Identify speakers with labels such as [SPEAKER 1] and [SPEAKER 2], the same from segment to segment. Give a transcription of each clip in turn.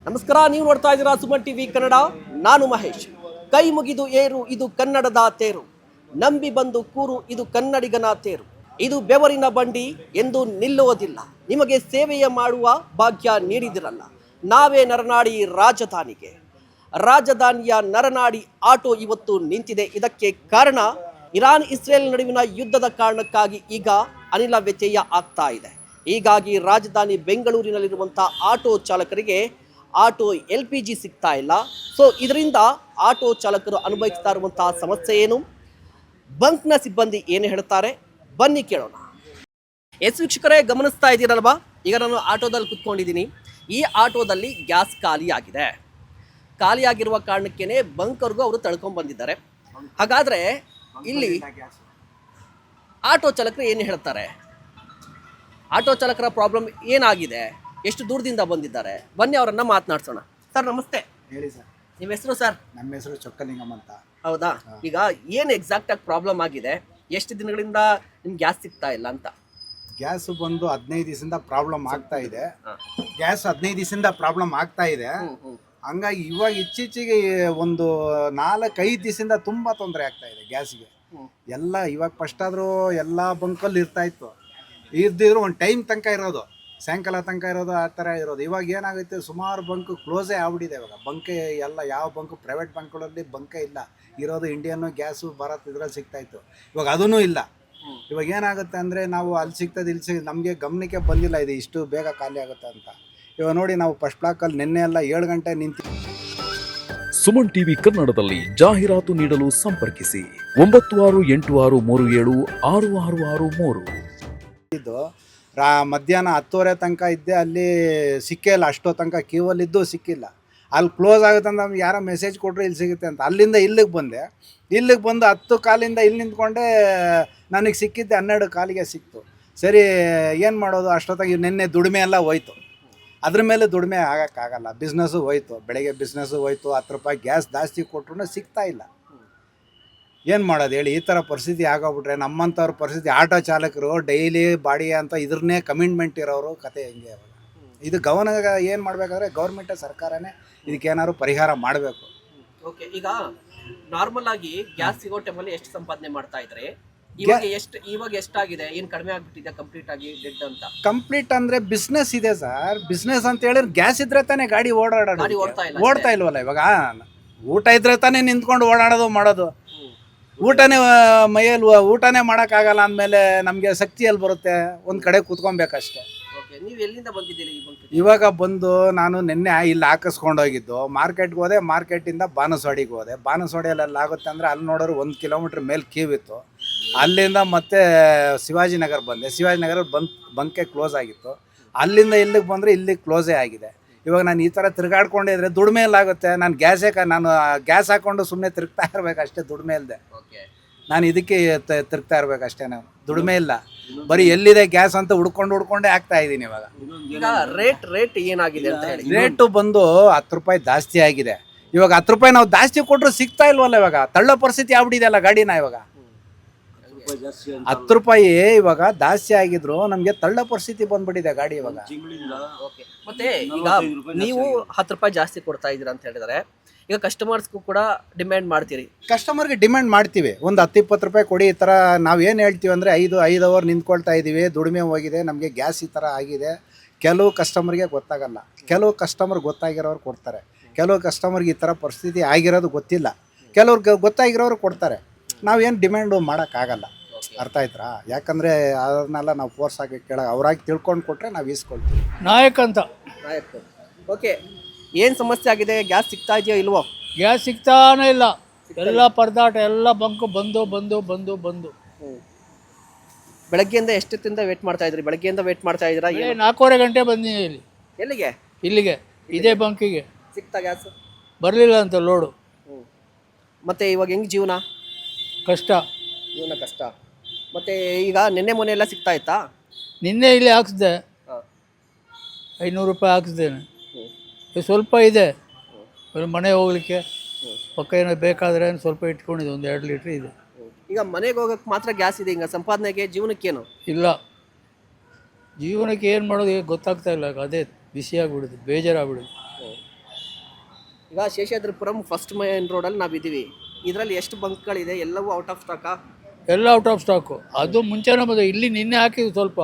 [SPEAKER 1] ನಮಸ್ಕಾರ, ನೀವು ನೋಡ್ತಾ ಇದ್ದೀರಾ ಸುಮನ್ ಟಿವಿ ಕನ್ನಡ. ನಾನು ಮಹೇಶ್. ಕೈ ಮುಗಿದು ಏರು, ಇದು ಕನ್ನಡದ ತೇರು. ನಂಬಿ ಬಂದು ಕೂರು, ಇದು ಕನ್ನಡಿಗನ ತೇರು. ಇದು ಬೆವರಿನ ಬಂಡಿ ಎಂದು ನಿಲ್ಲುವುದಿಲ್ಲ. ನಿಮಗೆ ಸೇವೆಯ ಮಾಡುವ ಭಾಗ್ಯ ನೀಡಿದಿರಲ್ಲ. ನಾವೇ ನರನಾಡಿ ರಾಜಧಾನಿಗೆ. ರಾಜಧಾನಿಯ ನರನಾಡಿ ಆಟೋ ಇವತ್ತು ನಿಂತಿದೆ. ಇದಕ್ಕೆ ಕಾರಣ ಇರಾನ್ ಇಸ್ರೇಲ್ ನಡುವಿನ ಯುದ್ಧದ ಕಾರಣಕ್ಕಾಗಿ ಈಗ ಅನಿಲ ವ್ಯತ್ಯಯ ಆಗ್ತಾ ಇದೆ. ಹೀಗಾಗಿ ರಾಜಧಾನಿ ಬೆಂಗಳೂರಿನಲ್ಲಿರುವಂಥ ಆಟೋ ಚಾಲಕರಿಗೆ ಆಟೋ LPG ಸಿಗ್ತಾ ಇಲ್ಲ. ಸೊ ಇದರಿಂದ ಆಟೋ ಚಾಲಕರು ಅನುಭವಿಸ್ತಾ ಇರುವಂತಹ ಸಮಸ್ಯೆ ಏನು, ಬಂಕ್ನ ಸಿಬ್ಬಂದಿ ಏನು ಹೇಳ್ತಾರೆ, ಬನ್ನಿ ಕೇಳೋಣ. ವೀಕ್ಷಕರೇ, ಗಮನಿಸ್ತಾ ಇದ್ದೀರಲ್ವಾ, ಈಗ ನಾನು ಆಟೋದಲ್ಲಿ ಕುತ್ಕೊಂಡಿದ್ದೀನಿ. ಈ ಆಟೋದಲ್ಲಿ ಗ್ಯಾಸ್ ಖಾಲಿಯಾಗಿದೆ. ಖಾಲಿಯಾಗಿರುವ ಕಾರಣಕ್ಕೇನೆ ಬಂಕ್ವರೆಗೂ ಅವರು ತಳ್ಕೊಂಡು ಬಂದಿದ್ದಾರೆ. ಹಾಗಾದರೆ ಇಲ್ಲಿ ಆಟೋ ಚಾಲಕರು ಏನು ಹೇಳ್ತಾರೆ, ಆಟೋ ಚಾಲಕರ ಪ್ರಾಬ್ಲಮ್ ಏನಾಗಿದೆ, ಎಷ್ಟು ದೂರದಿಂದ ಬಂದಿದ್ದಾರೆ, ಬನ್ನಿ ಅವರನ್ನ ಮಾತನಾಡ್ಸೋಣ. ಸರ್ ನಮಸ್ತೆ.
[SPEAKER 2] ಹೇಳಿ ಸರ್.
[SPEAKER 1] ನಿಮ್ಮ ಹೆಸರು ಸರ್?
[SPEAKER 2] ನಮ್ಮ ಹೆಸರು ಚೊಕ್ಕಲಿಂಗಮ್ ಅಂತ.
[SPEAKER 1] ಹೌದಾ? ಈಗ ಏನು ಎಕ್ಸಾಕ್ಟ್ ಆಗಿ ಪ್ರಾಬ್ಲಮ್ ಆಗಿದೆ, ಎಷ್ಟು ದಿನಗಳಿಂದ ನಿಮ್ಗೆ ಗ್ಯಾಸ್ ಸಿಗ್ತಾ ಇಲ್ಲ ಅಂತ?
[SPEAKER 2] ಗ್ಯಾಸ್ ಬಂದು 15 ದಿವಸದಿಂದ ಪ್ರಾಬ್ಲಮ್ ಆಗ್ತಾ ಇದೆ. ಗ್ಯಾಸ್ 15 ದಿವಸದಿಂದ ಪ್ರಾಬ್ಲಮ್ ಆಗ್ತಾ ಇದೆ. ಹಂಗಾಗಿ ಇವಾಗ ಇತ್ತೀಚೆಗೆ ಒಂದು 4-5 ದಿವಸದಿಂದ ತುಂಬಾ ತೊಂದರೆ ಆಗ್ತಾ ಇದೆ ಗ್ಯಾಸ್ಗೆ. ಎಲ್ಲ ಇವಾಗ ಫಸ್ಟ್ ಆದರೂ ಎಲ್ಲ ಬಂಕಲ್ಲಿ ಇರ್ತಾ ಇತ್ತು, ಇರ್ದಿದ್ರು ಒಂದು ಟೈಮ್ ತನಕ ಇರೋದು, ಸಾಯಂಕಾಲ ತನಕ ಇರೋದು, ಆ ಥರ ಇರೋದು. ಇವಾಗ ಏನಾಗುತ್ತೆ, ಸುಮಾರು ಬಂಕ್ ಕ್ಲೋಸೇ ಆಗ್ಬಿಟ್ಟಿದೆ. ಇವಾಗ ಬಂಕೆ ಎಲ್ಲ ಯಾವ ಬಂಕು, ಪ್ರೈವೇಟ್ ಬಂಕ್ಗಳಲ್ಲಿ ಬಂಕೆ ಇಲ್ಲ. ಇರೋದು ಇಂಡಿಯನ್ನು, ಗ್ಯಾಸು, ಭಾರತ್ ಇದ್ರಲ್ಲಿ ಸಿಗ್ತಾಯಿತ್ತು. ಇವಾಗ ಅದೂ ಇಲ್ಲ. ಇವಾಗ ಏನಾಗುತ್ತೆ ಅಂದರೆ, ನಾವು ಅಲ್ಲಿ ಸಿಗ್ತದೆ ಇಲ್ಲಿ ನಮಗೆ ಗಮನಕ್ಕೆ ಬಂದಿಲ್ಲ ಇದು ಇಷ್ಟು ಬೇಗ ಖಾಲಿ ಆಗುತ್ತೆ ಅಂತ. ಇವಾಗ ನೋಡಿ, ನಾವು ಫಸ್ಟ್ ಬ್ಲಾಕಲ್ಲಿ ನಿನ್ನೆ ಎಲ್ಲ 7 ಗಂಟೆ ನಿಂತು.
[SPEAKER 3] ಸುಮನ್ ಟಿವಿ ಕನ್ನಡದಲ್ಲಿ ಜಾಹೀರಾತು ನೀಡಲು ಸಂಪರ್ಕಿಸಿ 9686376663.
[SPEAKER 2] ಇದು ಮಧ್ಯಾಹ್ನ 10:30 ತನಕ ಇದ್ದೆ, ಅಲ್ಲಿ ಸಿಕ್ಕೇ ಇಲ್ಲ. ಅಷ್ಟೋ ತನಕ ಕ್ಯೂವಲ್ಲಿದ್ದು ಸಿಕ್ಕಿಲ್ಲ. ಅಲ್ಲಿ ಕ್ಲೋಸ್ ಆಗುತ್ತೆ ಅಂತ ನಮ್ಗೆ ಯಾರೋ ಮೆಸೇಜ್ ಕೊಟ್ಟರು ಇಲ್ಲಿ ಸಿಗುತ್ತೆ ಅಂತ. ಅಲ್ಲಿಂದ ಇಲ್ಲಿಗೆ ಬಂದೆ. ಇಲ್ಲಿಗೆ ಬಂದು 10 ಕಾಲಿಂದ ಇಲ್ಲಿ ನಿಂತ್ಕೊಂಡೆ. ನನಗೆ ಸಿಕ್ಕಿದ್ದೆ 12 ಕಾಲಿಗೆ ಸಿಕ್ತು. ಸರಿ, ಏನು ಮಾಡೋದು, ಅಷ್ಟೊತ್ತಾಗಿ ನಿನ್ನೆ ದುಡಿಮೆ ಎಲ್ಲ ಹೋಯ್ತು. ಅದ್ರ ಮೇಲೆ ದುಡಿಮೆ ಆಗೋಕ್ಕಾಗಲ್ಲ. ಬಿಸ್ನೆಸ್ಸು ಹೋಯ್ತು, ಬೆಳಗ್ಗೆ ಬಿಸ್ನೆಸ್ಸು ಹೋಯ್ತು. 10 ರೂಪಾಯಿ ಗ್ಯಾಸ್ ಜಾಸ್ತಿ ಕೊಟ್ಟರು ಸಿಗ್ತಾ ಇಲ್ಲ. ಏನು ಮಾಡೋದು ಹೇಳಿ, ಈ ಥರ ಪರಿಸ್ಥಿತಿ ಆಗೋಗ್ಬಿಟ್ರೆ ನಮ್ಮಂಥವ್ರ ಪರಿಸ್ಥಿತಿ. ಆಟೋ ಚಾಲಕರು ಡೈಲಿ ಬಾಡಿಗೆ ಅಂತ ಇದ್ರನ್ನೇ ಕಮಿಟ್ಮೆಂಟ್ ಇರೋರು ಕತೆ ಹೆಂಗೆ? ಇದು ಗಮನ ಏನು ಮಾಡಬೇಕಾದ್ರೆ ಗೌರ್ಮೆಂಟೇ, ಸರ್ಕಾರನೇ ಇದಕ್ಕೇನಾದ್ರು ಪರಿಹಾರ ಮಾಡಬೇಕು.
[SPEAKER 1] ಓಕೆ, ಈಗ ನಾರ್ಮಲ್ ಆಗಿ ಗ್ಯಾಸ್ ಸಿಗೋ ಟೈಮಲ್ಲಿ ಎಷ್ಟು ಸಂಪಾದನೆ ಮಾಡ್ತಾ ಇದ್ರೆ, ಇವಾಗ ಎಷ್ಟಾಗಿದೆ, ಏನು ಕಡಿಮೆ ಆಗ್ಬಿಟ್ಟಿದೆ ಕಂಪ್ಲೀಟ್ ಆಗಿ ಡೆಡ್ ಅಂತ?
[SPEAKER 2] ಕಂಪ್ಲೀಟ್ ಅಂದರೆ ಬಿಸ್ನೆಸ್ ಇದೆ ಸರ್. ಬಿಸ್ನೆಸ್ ಅಂತ ಹೇಳಿದ್ರೆ ಗ್ಯಾಸ್ ಇದ್ರೆ ತಾನೇ ಗಾಡಿ ಓಡ್ತಾ ಇಲ್ವಲ್ಲ. ಇವಾಗ ಊಟ ಇದ್ರೆ ತಾನೇ ನಿಂತ್ಕೊಂಡು ಓಡಾಡೋದು ಮಾಡೋದು. ಊಟನೇ ಮೈಯಲ್ಲಿ ಊಟನೇ ಮಾಡೋಕ್ಕಾಗಲ್ಲ ಅಂದಮೇಲೆ ನಮಗೆ ಶಕ್ತಿಯಲ್ಲಿ ಬರುತ್ತೆ, ಒಂದು ಕಡೆ ಕೂತ್ಕೊಬೇಕಷ್ಟೇ.
[SPEAKER 1] ನೀವು ಎಲ್ಲಿಂದ ಬಂದಿದ್ದೀರಿ?
[SPEAKER 2] ಇವಾಗ ಬಂದು ನಾನು ನಿನ್ನೆ ಇಲ್ಲಿ ಹಾಕಿಸ್ಕೊಂಡೋಗಿದ್ದು ಮಾರ್ಕೆಟ್ಗೆ ಹೋದೆ. ಮಾರ್ಕೆಟಿಂದ ಬಾನಸವಾಡಿಗೆ ಹೋದೆ. ಬಾನಸವಾಡಿಯಲ್ಲೆಲ್ಲ ಆಗುತ್ತೆ ಅಂದರೆ ಅಲ್ಲಿ ನೋಡೋರು 1 ಕಿಲೋಮೀಟ್ರ್ ಮೇಲೆ ಕ್ಯೂ ಇತ್ತು. ಅಲ್ಲಿಂದ ಮತ್ತೆ ಶಿವಾಜಿನಗರ ಬಂದೆ. ಶಿವಾಜಿನಗರ ಬಂಕೆ ಕ್ಲೋಸ್ ಆಗಿತ್ತು. ಅಲ್ಲಿಂದ ಇಲ್ಲಿಗೆ ಬಂದರೆ ಇಲ್ಲಿಗೆ ಕ್ಲೋಸೇ ಆಗಿದೆ. ಇವಾಗ ನಾನು ಈ ಥರ ತಿರುಗಾಡ್ಕೊಂಡಿದ್ರೆ ದುಡಿಮೆಯಲ್ಲಾಗುತ್ತೆ. ನಾನು ಗ್ಯಾಸ್ ಹಾಕ್ಕೊಂಡು ಸುಮ್ಮನೆ ತಿರುಗ್ತಾ ಇರಬೇಕು ಅಷ್ಟೇ, ದುಡಿಮೆ ಇಲ್ಲದೆ. ನಾನು ಇದಕ್ಕೆ ತಿರುಗ್ತಾ ಇರಬೇಕಷ್ಟೇ. ನಾವು ದುಡಿಮೆ ಇಲ್ಲ, ಬರೀ ಎಲ್ಲಿದೆ ಗ್ಯಾಸ್ ಅಂತ ಹುಡ್ಕೊಂಡೇ ಆಗ್ತಾ ಇದ್ದೀನಿ. ಇವಾಗ
[SPEAKER 1] ರೇಟ್ ಏನಾಗಿದೆ ಅಂತ ಹೇಳಿ?
[SPEAKER 2] ರೇಟು ಬಂದು 10 ರೂಪಾಯಿ ಜಾಸ್ತಿ ಆಗಿದೆ. ಇವಾಗ 10 ರೂಪಾಯಿ ನಾವು ಜಾಸ್ತಿ ಕೊಟ್ಟರು ಸಿಗ್ತಾ ಇಲ್ವಲ್ಲ. ಇವಾಗ ತಳ್ಳೋ ಪರಿಸ್ಥಿತಿ ಆಗ್ಬಿಟ್ಟಿದೆಯಲ್ಲ ಗಾಡಿನ. ಇವಾಗ 10 ರೂಪಾಯಿ ಇವಾಗ ಜಾಸ್ತಿ ಆಗಿದ್ರು ನಮಗೆ ತಳ್ಳೋ ಪರಿಸ್ಥಿತಿ ಬಂದ್ಬಿಟ್ಟಿದೆ ಗಾಡಿ ಇವಾಗ.
[SPEAKER 1] ಮತ್ತೆ ಈಗ ನೀವು 10 ರೂಪಾಯಿ ಜಾಸ್ತಿ ಕೊಡ್ತಾ ಇದ್ದೀರಾ ಅಂತ ಹೇಳಿದರೆ, ಈಗ ಕಸ್ಟಮರ್ಸ್ಗೂ ಕೂಡ ಡಿಮ್ಯಾಂಡ್ ಮಾಡ್ತೀರಿ?
[SPEAKER 2] ಕಸ್ಟಮರ್ಗೆ ಡಿಮ್ಯಾಂಡ್ ಮಾಡ್ತೀವಿ, ಒಂದು 10-20 ರೂಪಾಯಿ ಕೊಡಿ. ಈ ಥರ ನಾವು ಏನು ಹೇಳ್ತೀವಿ ಅಂದರೆ, 5 ಅವರ್ ನಿಂತ್ಕೊಳ್ತಾ ಇದ್ದೀವಿ, ದುಡಿಮೆ ಹೋಗಿದೆ, ನಮಗೆ ಗ್ಯಾಸ್ ಈ ಥರ ಆಗಿದೆ. ಕೆಲವು ಕಸ್ಟಮರ್ಗೆ ಗೊತ್ತಾಗಲ್ಲ, ಕೆಲವು ಕಸ್ಟಮರ್ ಗೊತ್ತಾಗಿರೋರು ಕೊಡ್ತಾರೆ, ಕೆಲವು ಕಸ್ಟಮರ್ಗೆ ಈ ಥರ ಪರಿಸ್ಥಿತಿ ಆಗಿರೋದು ಗೊತ್ತಿಲ್ಲ, ಕೆಲವ್ರಿಗೆ ಗೊತ್ತಾಗಿರೋರು ಕೊಡ್ತಾರೆ. ನಾವೇನು ಡಿಮ್ಯಾಂಡು ಮಾಡೋಕ್ಕಾಗಲ್ಲ. ಅರ್ಥ ಆಯ್ತಾ? ಯಾಕಂದರೆ ಅದನ್ನೆಲ್ಲ ನಾವು ಫೋರ್ಸ್ ಆಗಿ ಅವರಾಗಿ ತಿಳ್ಕೊಂಡು ಕೊಟ್ಟರೆ ನಾವು ಈಸ್ಕೊಳ್ತೀವಿ.
[SPEAKER 4] ನಾಯಕ್ ಅಂತ.
[SPEAKER 1] ಓಕೆ, ಏನು ಸಮಸ್ಯೆ ಆಗಿದೆ? ಗ್ಯಾಸ್ ಸಿಗ್ತಾ ಇದೆಯೋ ಇಲ್ವೋ?
[SPEAKER 4] ಗ್ಯಾಸ್ ಸಿಗ್ತಾನೇ ಇಲ್ಲ. ಎಲ್ಲ ಪರದಾಟ, ಎಲ್ಲ ಬಂಕು ಬಂದು
[SPEAKER 1] ಬೆಳಗ್ಗೆಯಿಂದ ಎಷ್ಟೊತ್ತಿಂದ ವೇಟ್ ಮಾಡ್ತಾ ಇದ್ರಿ? ಬೆಳಗ್ಗೆಯಿಂದ ವೇಟ್ ಮಾಡ್ತಾ ಇದ್ದೀರಾ?
[SPEAKER 4] 4:15 ಗಂಟೆ ಬಂದಿದ್ದೀನಿ ಇಲ್ಲಿ.
[SPEAKER 1] ಎಲ್ಲಿಗೆ?
[SPEAKER 4] ಇಲ್ಲಿಗೆ, ಇದೇ ಬಂಕಿಗೆ.
[SPEAKER 1] ಸಿಗ್ತಾ ಗ್ಯಾಸ್?
[SPEAKER 4] ಬರಲಿಲ್ಲ ಅಂತ ಲೋಡು.
[SPEAKER 1] ಮತ್ತೆ ಇವಾಗ ಹೆಂಗೆ ಜೀವನ
[SPEAKER 4] ಕಷ್ಟ?
[SPEAKER 1] ಮತ್ತೆ ಈಗ ನಿನ್ನೆ ಮೊನ್ನೆ ಎಲ್ಲ ಸಿಗ್ತಾ ಇತ್ತಾ?
[SPEAKER 4] ನಿನ್ನೆ ಇಲ್ಲಿ ಹಾಕಿಸ್ದೆ, 500 ರೂಪಾಯಿ ಹಾಕಿಸ್ದೇನೆ. ಸ್ವಲ್ಪ ಇದೆ ಮನೆ ಹೋಗ್ಲಿಕ್ಕೆ. ಪಕ್ಕ ಏನೋ ಬೇಕಾದರೆ ಸ್ವಲ್ಪ ಇಟ್ಕೊಂಡಿದ್ದೆ, 1-2 ಲೀಟ್ರ್ ಇದೆ.
[SPEAKER 1] ಈಗ ಮನೆಗೆ ಹೋಗಕ್ಕೆ ಮಾತ್ರ ಗ್ಯಾಸ್ ಇದೆ, ಹಿಂಗೆ ಸಂಪಾದನೆಗೆ ಜೀವನಕ್ಕೇನು
[SPEAKER 4] ಇಲ್ಲ. ಜೀವನಕ್ಕೆ ಏನು ಮಾಡೋದು ಗೊತ್ತಾಗ್ತಾ ಇಲ್ಲ. ಅದೇ ಬಿಸಿಯಾಗ್ಬಿಡುದು, ಬೇಜಾರಾಗ್ಬಿಡುದು.
[SPEAKER 1] ಈಗ ಶೇಷಾದ್ರಿಪುರಂ ಫಸ್ಟ್ ಮೈನ್ ರೋಡಲ್ಲಿ ನಾವಿದ್ದೀವಿ. ಇದರಲ್ಲಿ ಎಷ್ಟು ಬಂಕ್ಗಳಿದೆ? ಎಲ್ಲವೂ ಔಟ್ ಆಫ್ ಸ್ಟಾಕಾ?
[SPEAKER 4] ಎಲ್ಲ ಔಟ್ ಆಫ್ ಸ್ಟಾಕು. ಅದು ಮುಂಚೆನೇ ಬಂದು ಇಲ್ಲಿ ನಿನ್ನೆ ಹಾಕಿದ್ದು ಸ್ವಲ್ಪ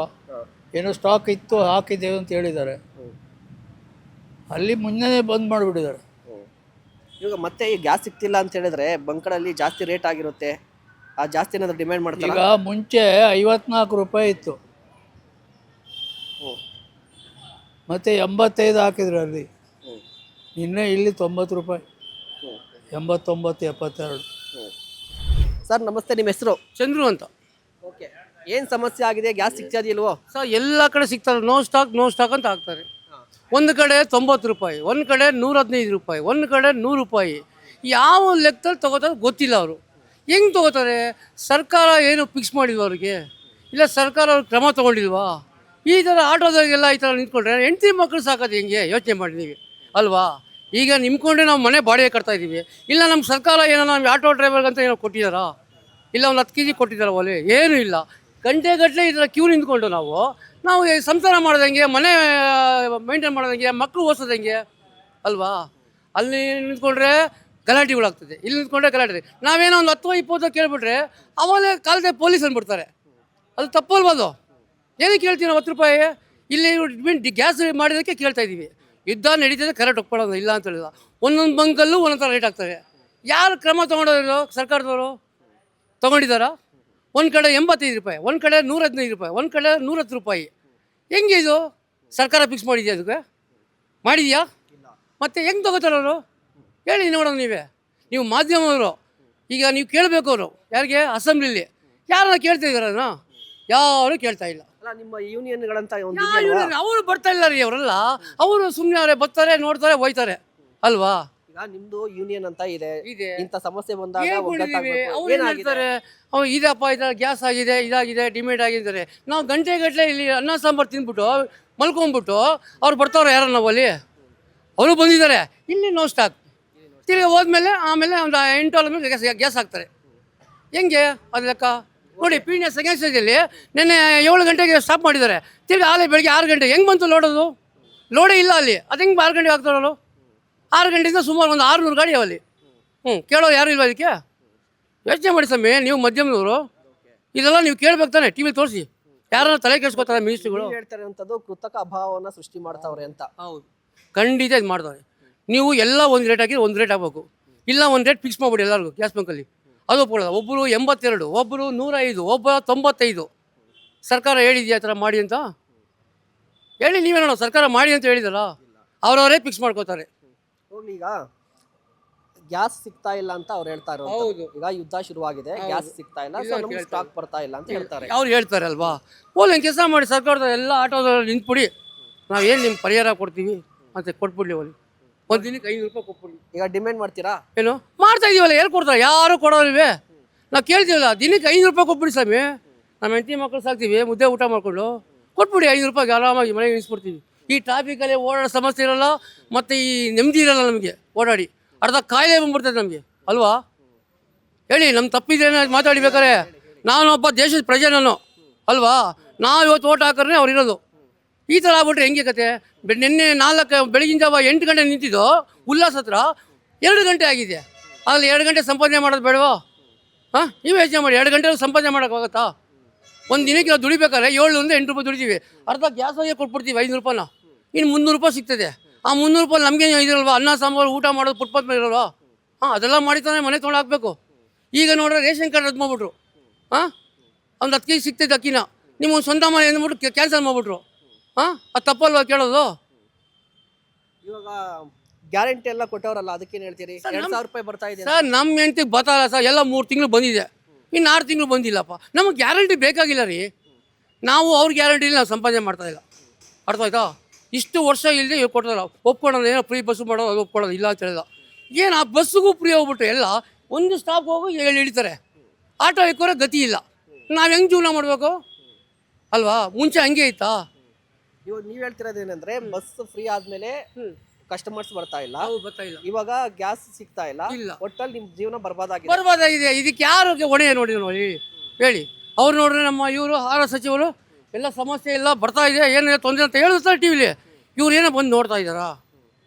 [SPEAKER 4] ಏನೋ ಸ್ಟಾಕ್ ಇತ್ತು ಹಾಕಿದ್ದೇವೆ ಅಂತ ಹೇಳಿದ್ದಾರೆ. ಅಲ್ಲಿ ಮುಂಜಾನೆ ಬಂದ್ ಮಾಡಿಬಿಟ್ಟಿದ್ದಾರೆ.
[SPEAKER 1] ಇವಾಗ ಮತ್ತೆ ಈ ಗ್ಯಾಸ್ ಸಿಗ್ತಿಲ್ಲ ಅಂತ ಹೇಳಿದ್ರೆ ಬಂಕ್ಗಳಲ್ಲಿ ಜಾಸ್ತಿ ರೇಟ್ ಆಗಿರುತ್ತೆ. ಆ ಜಾಸ್ತಿ ಏನಾದ್ರು ಡಿಮ್ಯಾಂಡ್ ಮಾಡ್ತಾರೆ?
[SPEAKER 4] ಈಗ ಮುಂಚೆ 54 ರೂಪಾಯಿ ಇತ್ತು, ಮತ್ತು 85 ಹಾಕಿದ್ರು ಅಲ್ಲಿ. ನಿನ್ನೆ ಇಲ್ಲಿ 90 ರೂಪಾಯಿ, 89, 72.
[SPEAKER 1] ಸರ್ ನಮಸ್ತೆ, ನಿಮ್ಮ ಹೆಸರು?
[SPEAKER 5] ಚಂದ್ರು ಅಂತ.
[SPEAKER 1] ಓಕೆ, ಏನು ಸಮಸ್ಯೆ ಆಗಿದೆ? ಗ್ಯಾಸ್ ಸಿಗ್ತಾ ಇದೆಯಲ್ವೋ?
[SPEAKER 5] ಸರ್ ಎಲ್ಲ ಕಡೆ ಸಿಗ್ತಾರೆ, ನೋ ಸ್ಟಾಕ್ ಅಂತ ಹಾಕ್ತಾರೆ. ಒಂದು ಕಡೆ 90 ರೂಪಾಯಿ, ಒಂದು ಕಡೆ 115 ರೂಪಾಯಿ, ಒಂದು ಕಡೆ 100 ರೂಪಾಯಿ. ಯಾವ ಲೆಕ್ಕದಲ್ಲಿ ತೊಗೋತಾರೆ ಗೊತ್ತಿಲ್ಲ. ಅವರು ಹೆಂಗೆ ತೊಗೋತಾರೆ? ಸರ್ಕಾರ ಏನು ಫಿಕ್ಸ್ ಮಾಡಿಲ್ವ ಅವ್ರಿಗೆ? ಇಲ್ಲ ಸರ್ಕಾರ ಅವ್ರಿಗೆ ಕ್ರಮ ತೊಗೊಂಡಿಲ್ವಾ? ಈ ಥರ ಆಟೋದಾಗೆಲ್ಲ ಈ ಥರ ನಿಂತ್ಕೊಂಡ್ರೆ ಹೆಂಡತಿ ಮಕ್ಕಳು ಸಾಕೋದು ಹೆಂಗೆ? ಯೋಚನೆ ಮಾಡಿದ್ದೀವಿ ಅಲ್ವಾ? ಈಗ ನಿಮ್ಕೊಂಡೆ ನಾವು ಮನೆ ಬಾಡಿಗೆ ಕಟ್ತಾ ಇದ್ದೀವಿ. ಇಲ್ಲ ನಮ್ಮ ಸರ್ಕಾರ ಏನೋ ನಮ್ಮ ಆಟೋ ಡ್ರೈವರ್ಗಂತ ಏನೋ ಕೊಟ್ಟಿದ್ದಾರಾ? ಇಲ್ಲ ಒಂದು 10 kg ಕೊಟ್ಟಿದ್ದಾರ ಒಲೆ? ಏನೂ ಇಲ್ಲ. ಗಂಟೆಗಟ್ಟಲೆ ಈ ಥರ ಕ್ಯೂ ನಿಂತ್ಕೊಂಡು ನಾವು ಸಂಸಾರ ಮಾಡ್ದಂಗೆ, ಮನೆ ಮೇಂಟೈನ್ ಮಾಡ್ದಂಗೆ, ಮಕ್ಕಳು ಓದಿಸೋದಂಗೆ ಅಲ್ವಾ? ಅಲ್ಲಿ ನಿಂತ್ಕೊಂಡ್ರೆ ಗಲಾಟೆಗಳಾಗ್ತದೆ, ಇಲ್ಲಿ ನಿಂತ್ಕೊಂಡ್ರೆ ಗಲಾಟೆ. ನಾವೇನೋ ಒಂದು 10-20 ಕೇಳಿಬಿಟ್ರೆ ಅವಾಗಲೇ ಕಾಲದ ಪೊಲೀಸ್ ಅಂದ್ಬಿಡ್ತಾರೆ. ಅದು ತಪ್ಪಲ್ವದು? ಏನಕ್ಕೆ ಕೇಳ್ತೀವಿ ನಾವು 10 ರೂಪಾಯಿ? ಇಲ್ಲಿ ಗ್ಯಾಸ್ ಮಾಡಿದ್ದಕ್ಕೆ ಕೇಳ್ತಾ ಇದ್ದೀವಿ. ಯುದ್ಧ ನಡೀತದೆ, ಕರೆಕ್ಟ್ ಒಪ್ಕೊಳ್ಳೋದು ಇಲ್ಲ ಅಂತ ಹೇಳಿಲ್ಲ. ಒಂದೊಂದು ಬಂಕಲ್ಲೂ ಒಂದೊಂದು ಥರ ರೇಟ್ ಆಗ್ತವೆ. ಯಾರು ಕ್ರಮ ತೊಗೊಂಡೋರು? ಸರ್ಕಾರದವರು ತೊಗೊಂಡಿದ್ದಾರಾ? ಒಂದು ಕಡೆ 85 ರೂಪಾಯಿ, ಒಂದು ಕಡೆ 115 ರೂಪಾಯಿ, ಒಂದು ಕಡೆ 110 ರೂಪಾಯಿ. ಹೆಂಗೆ ಇದು? ಸರ್ಕಾರ ಫಿಕ್ಸ್ ಮಾಡಿದ್ಯಾ? ಅದಕ್ಕೆ ಮಾಡಿದ್ಯಾ? ಮತ್ತು ಹೆಂಗೆ ತೊಗೋತಾರೆ ಅವರು? ಹೇಳಿ ನೋಡೋಣ. ನೀವು ಮಾಧ್ಯಮದವರು ಈಗ ನೀವು ಕೇಳಬೇಕು. ಅವರು ಯಾರಿಗೆ? ಅಸೆಂಬ್ಲಿಲಿ ಯಾರನ್ನ ಕೇಳ್ತಾ ಇದ್ದಾರ? ಯಾರು ಕೇಳ್ತಾ ಇಲ್ಲ.
[SPEAKER 1] ಅಲ್ಲ, ನಿಮ್ಮ ಯೂನಿಯನ್ಗಳಂತ
[SPEAKER 5] ಅವರು ಬರ್ತಾ ಇಲ್ಲ ರೀ. ಅವರೆಲ್ಲ ಅವರು ಸುಮ್ಮನೆ ಬರ್ತಾರೆ, ನೋಡ್ತಾರೆ, ಹೋಯ್ತಾರೆ ಅಲ್ವಾ?
[SPEAKER 1] ಈಗ ನಿಮ್ದು ಯೂನಿಯನ್ ಅಂತ ಇದೆ,
[SPEAKER 5] ಇದೆ.
[SPEAKER 1] ಇಂಥ ಸಮಸ್ಯೆ ಬಂದಾಗ
[SPEAKER 5] ಅವ್ರು ಏನು ಹೇಳ್ತಾರೆ? ಅವ್ರು ಇದಪ್ಪ ಇದರ ಗ್ಯಾಸ್ ಆಗಿದೆ, ಇದಾಗಿದೆ, ಡಿಮ್ಯಾಂಡ್ ಆಗಿದ್ದಾರೆ. ನಾವು ಗಂಟೆಗಟ್ಟಲೆ ಇಲ್ಲಿ ಅನ್ನ ಸಾಂಬಾರು ತಿಂದ್ಬಿಟ್ಟು ಮಲ್ಕೊಂಡ್ಬಿಟ್ಟು ಅವ್ರು ಬರ್ತಾವ್ರೆ. ಯಾರು ನಾವು ಅಲ್ಲಿ? ಅವರು ಬಂದಿದ್ದಾರೆ. ಇಲ್ಲಿ ನೋ ಸ್ಟಾಕ್. ತಿರ್ಗಿ ಹೋದ್ಮೇಲೆ ಆಮೇಲೆ ಒಂದು 8 ಮೇಲೆ ಗ್ಯಾಸ್ ಹಾಕ್ತಾರೆ. ಹೆಂಗೆ ಅದು ಲೆಕ್ಕ ನೋಡಿ? ಪೀಣ್ಯ ಸೆಕೆಂಡ್ ಸ್ಟೇಜಲ್ಲಿ ನಿನ್ನೆ 7 ಗಂಟೆಗೆ ಸ್ಟಾಪ್ ಮಾಡಿದ್ದಾರೆ. ತಿರ್ಗಿ ಆಲೆ ಬೆಳಗ್ಗೆ 6 ಗಂಟೆ ಹೆಂಗೆ ಬಂತು ಲೋಡೋದು? ಲೋಡೇ ಇಲ್ಲ ಅಲ್ಲಿ. ಅದು ಹೆಂಗೆ 6 ಗಂಟೆಗೆ ಹಾಕ್ತಾರಲ್ಲ? 6 ಗಂಟೆಯಿಂದ ಸುಮಾರು ಒಂದು 600 ಗಾಡಿ ಅವಲ್ಲಿ. ಕೇಳೋ ಯಾರು ಇಲ್ವ ಅದಕ್ಕೆ? ಯೋಚನೆ ಮಾಡಿ ಸ್ವಾಮಿ, ನೀವು ಮಧ್ಯಮದವರು ಇದೆಲ್ಲ ನೀವು ಕೇಳ್ಬೇಕು ತಾನೆ. ಟಿ ವಿ ತೋರಿಸಿ, ಯಾರನ್ನ ತಲೆ ಕೆಡಿಸ್ಕೊತಾರೆ ಮಿನಿಸ್ಟ್ರಿಗಳು?
[SPEAKER 1] ಹೇಳ್ತಾರೆ ಅಂತದ್ದು ಕೃತಕ ಅಭಾವವನ್ನು ಸೃಷ್ಟಿ ಮಾಡ್ತಾವ್ರೆ ಅಂತ.
[SPEAKER 5] ಹೌದು, ಖಂಡಿತ ಇದು ಮಾಡ್ತಾರೆ. ನೀವು ಎಲ್ಲ ಒಂದು ರೇಟ್ ಹಾಕಿ ಒಂದು ರೇಟ್ ಹಾಕಬೇಕು. ಇಲ್ಲ ಒಂದು ರೇಟ್ ಫಿಕ್ಸ್ ಮಾಡ್ಬಿಡಿ ಎಲ್ಲರಿಗೂ ಗ್ಯಾಸ್ ಬಂಕಲ್ಲಿ. ಅದು ಒಪ್ಕೊಳ್ಳೋದು. ಒಬ್ಬರು 82, ಒಬ್ಬರು 105, ಒಬ್ಬ 95. ಸರ್ಕಾರ ಹೇಳಿದ್ಯಾ ಆ ಥರ ಮಾಡಿ ಅಂತ? ಹೇಳಿ ನೀವೇ ನೋಡೋ. ಸರ್ಕಾರ ಮಾಡಿ ಅಂತ ಹೇಳಿದಾರ? ಅವರವರೇ ಫಿಕ್ಸ್ ಮಾಡ್ಕೋತಾರೆ.
[SPEAKER 1] ಹೋಗ್ಲಿ, ಈಗ ಗ್ಯಾಸ್ ಸಿಗ್ತಾ ಇಲ್ಲ ಅಂತ ಅವ್ರು ಹೇಳ್ತಾ ಇರೋ.
[SPEAKER 5] ಹೌದು.
[SPEAKER 1] ಈಗ ಯುದ್ಧ ಶುರುವಾಗಿದೆ, ಗ್ಯಾಸ್ ಸಿಗ್ತಾ ಇಲ್ಲ, ಸೊ ನಮ್ಗೆ ಸ್ಟಾಕ್ ಬರ್ತಾ ಇಲ್ಲ ಅಂತ ಹೇಳ್ತಾರೆ.
[SPEAKER 5] ಅವ್ರು ಹೇಳ್ತಾರೆ ಅಲ್ವಾ? ಓಲ್ ಕೆಲಸ ಮಾಡಿ, ಸರ್ಕಾರದ ಎಲ್ಲ ಆಟೋದಲ್ಲಿ ನಿಂತ್ಬಿಡಿ, ನಾವೇನು ನಿಮ್ಗೆ ಪರಿಹಾರ ಕೊಡ್ತೀವಿ ಅಂತ ಕೊಟ್ಬಿಡ್ಲಿ. ಅವ್ರಿಗೆ ಒಂದು ದಿನಕ್ಕೆ 500 ರೂಪಾಯಿ ಕೊಟ್ಬಿಡ್ಲಿ.
[SPEAKER 1] ಈಗ ಡಿಮ್ಯಾಂಡ್ ಮಾಡ್ತೀರಾ?
[SPEAKER 5] ಏನು ಮಾಡ್ತಾ ಇದೀವಲ್ಲ? ಎಲ್ಲಿ ಕೊಡ್ತಾರೆ? ಯಾರು ಕೊಡೋಲ್ವೇ? ನಾವು ಕೇಳ್ತೀವಲ್ಲ, ದಿನಕ್ಕೆ 500 ರೂಪಾಯಿ ಕೊಟ್ಬಿಡಿ ಸ್ವಾಮಿ. ನಮ್ಮ ಹೆಂಡತಿ ಮಕ್ಕಳು ಸಾಕ್ತೀವಿ, ಮುದ್ದೆ ಊಟ ಮಾಡ್ಕೊಂಡು ಕೊಟ್ಬಿಡಿ. 500 ರೂಪಾಯಿಗೆ ಆರಾಮಾಗಿ ಮನೆಗೆ ನಿಲ್ಲಿಸ್ಬಿಡ್ತೀವಿ. ಈ ಟ್ರಾಫಿಕಲ್ಲಿ ಓಡಾಡೋ ಸಮಸ್ಯೆ ಇರೋಲ್ಲ, ಮತ್ತು ಈ ನೆಮ್ಮದಿ ಇರೋಲ್ಲ ನಮಗೆ. ಓಡಾಡಿ ಅರ್ಧ ಕಾಯಿಲೆ ಬಂದ್ಬಿಡ್ತದೆ ನಮಗೆ ಅಲ್ವಾ? ಹೇಳಿ, ನಮ್ಮ ತಪ್ಪಿದ್ರೆ ಮಾತಾಡಿಬೇಕಾರೆ. ನಾನೊಬ್ಬ ದೇಶದ ಪ್ರಜೆ ನಾನು ಅಲ್ವಾ? ನಾವು ಇವತ್ತು ಓಟ್ ಹಾಕಿದ್ರೆ ಅವ್ರು ಇರೋದು. ಈ ಥರ ಆಗ್ಬಿಟ್ರೆ ಹೆಂಗೆ ಕತೆ? ನಿನ್ನೆ 4 ಬೆಳಗಿನ ಜಾವ 8 ಗಂಟೆ ನಿಂತಿದ್ದು ಉಲ್ಲಾಸ ಹತ್ರ 2 ಗಂಟೆ ಆಗಿದೆ. ಅಲ್ಲಿ 2 ಗಂಟೆ ಸಂಪಾದನೆ ಮಾಡೋದು ಬೇಡವಾ? ಹಾಂ, ನೀವು ಯೋಚನೆ ಮಾಡಿ. 2 ಗಂಟೆ ಸಂಪಾದನೆ ಮಾಡೋಕ್ಕಾಗತ್ತಾ? ಒಂದು ದಿನಕ್ಕೆ ನಾವು ದುಡಿಬೇಕಾದ್ರೆ 7 ಇಂದ 8 ರೂಪಾಯಿ ದುಡಿತೀವಿ. ಅರ್ಧ ಗ್ಯಾಸಾಗೆ ಕೊಟ್ಬಿಡ್ತೀವಿ 500 ರೂಪಾಯಿನ. ಇನ್ನು 300 ರೂಪಾಯಿ ಸಿಗ್ತದೆ. ಆ 300 ರೂಪಾಯಿ ನಮಗೆ ಇದಿರಲ್ವಾ? ಅನ್ನ ಸಾಂಬಾರು ಊಟ ಮಾಡೋದು ಫುಟ್ಪಾತ್ ಮೇಲೆ ಇರಲ್ವಾ? ಅದೆಲ್ಲ ಮಾಡಿತಾನೆ ಮನೆ ತೊಗೊಂಡು ಹಾಕಬೇಕು. ಈಗ ನೋಡ್ರೆ ರೇಷನ್ ಕಾರ್ಡ್ ರದ್ದು ಮಾಡಿಬಿಟ್ರು. ಒಂದು 10 kg ಸಿಗ್ತೈತೆ ಅಕ್ಕಿನ, ನಿಮ್ಮ ಸ್ವಂತ ಮನೆ ಅಂದ್ಬಿಟ್ಟು ಕ್ಯಾನ್ಸಲ್ ಮಾಡಿಬಿಟ್ರು. ಅದು ತಪ್ಪಲ್ವಾ ಕೇಳೋದು?
[SPEAKER 1] ಇವಾಗ ಗ್ಯಾರಂಟಿ ಎಲ್ಲ ಕೊಟ್ಟವರಲ್ಲ, ಅದಕ್ಕೇನು ಹೇಳ್ತೀರಿ? 2000 ರೂಪಾಯಿ ಬರ್ತಾ ಇದೆ
[SPEAKER 5] ಸರ್. ನಮ್ಮ ಹೆಂಡ್ತಿಗೆ ಬತ್ತಲ್ಲ ಸರ್, ಎಲ್ಲ 3 ತಿಂಗಳು ಬಂದಿದೆ, ಇನ್ನು 6 ತಿಂಗಳು ಬಂದಿಲ್ಲಪ್ಪ. ನಮಗೆ ಗ್ಯಾರಂಟಿ ಬೇಕಾಗಿಲ್ಲ ರೀ. ನಾವು ಅವ್ರ ಗ್ಯಾರಂಟಿಲಿ ನಾವು ಸಂಪಾದನೆ ಮಾಡ್ತಾಯಿಲ್ಲ. ಅರ್ಥ ಆಯ್ತಾ? ಇಷ್ಟು ವರ್ಷ ಇಲ್ಲದೆ ಕೊಡ್ತಾರ, ಒಪ್ಕೊಳ್ಳೋದು. ಏನೋ ಫ್ರೀ ಬಸ್ಸು ಮಾಡೋದು, ಅದು ಒಪ್ಕೊಳ್ಳೋದು ಇಲ್ಲ ಅಂತ ಹೇಳಿದ. ಏನು ಆ ಬಸ್ಸಿಗೂ ಫ್ರೀ ಹೋಗ್ಬಿಟ್ಟು ಎಲ್ಲ ಒಂದು ಸ್ಟಾಪ್ ಹೋಗಿ ಇಳಿತಾರೆ. ಆಟೋ ಎಕ್ಕೋರೆ ಗತಿ ಇಲ್ಲ. ನಾವು ಹೆಂಗೆ ಜೀವನ ಮಾಡಬೇಕು ಅಲ್ವಾ? ಮುಂಚೆ ಹಂಗೆ ಇತ್ತಾ?
[SPEAKER 1] ಇವಾಗ ನೀವು ಹೇಳ್ತಿರೋದೇನೆಂದ್ರೆ ಬಸ್ ಫ್ರೀ ಆದ್ಮೇಲೆ ಕಸ್ಟಮರ್ಸ್ ಬರ್ತಾ ಇಲ್ಲ, ಇವಾಗ ಗ್ಯಾಸ್ ಸಿಗ್ತಾ ಇಲ್ಲ, ಒಟ್ಟಲ್ಲಿ ನಿಮ್ಮ ಜೀವನ
[SPEAKER 5] ಬರ್ಬಾದಾಗಿದೆ. ಇದಕ್ಕೆ ಯಾರಿಗೆ ಹೊಣೆ ನೋಡಿ ಹೇಳಿ? ಅವ್ರು ನೋಡ್ರಿ, ನಮ್ಮ ಇವರು ಆಹಾರ ಸಚಿವರು ಎಲ್ಲ ಸಮಸ್ಯೆ ಇಲ್ಲ, ಬರ್ತಾ ಇದೆ, ಏನೇ ತೊಂದರೆ ಅಂತ ಹೇಳಿಸ್ತಾರೆ ಟಿ ವಿಲಿ. ಇವ್ರು ಏನೋ ಬಂದು ನೋಡ್ತಾ ಇದ್ದಾರಾ?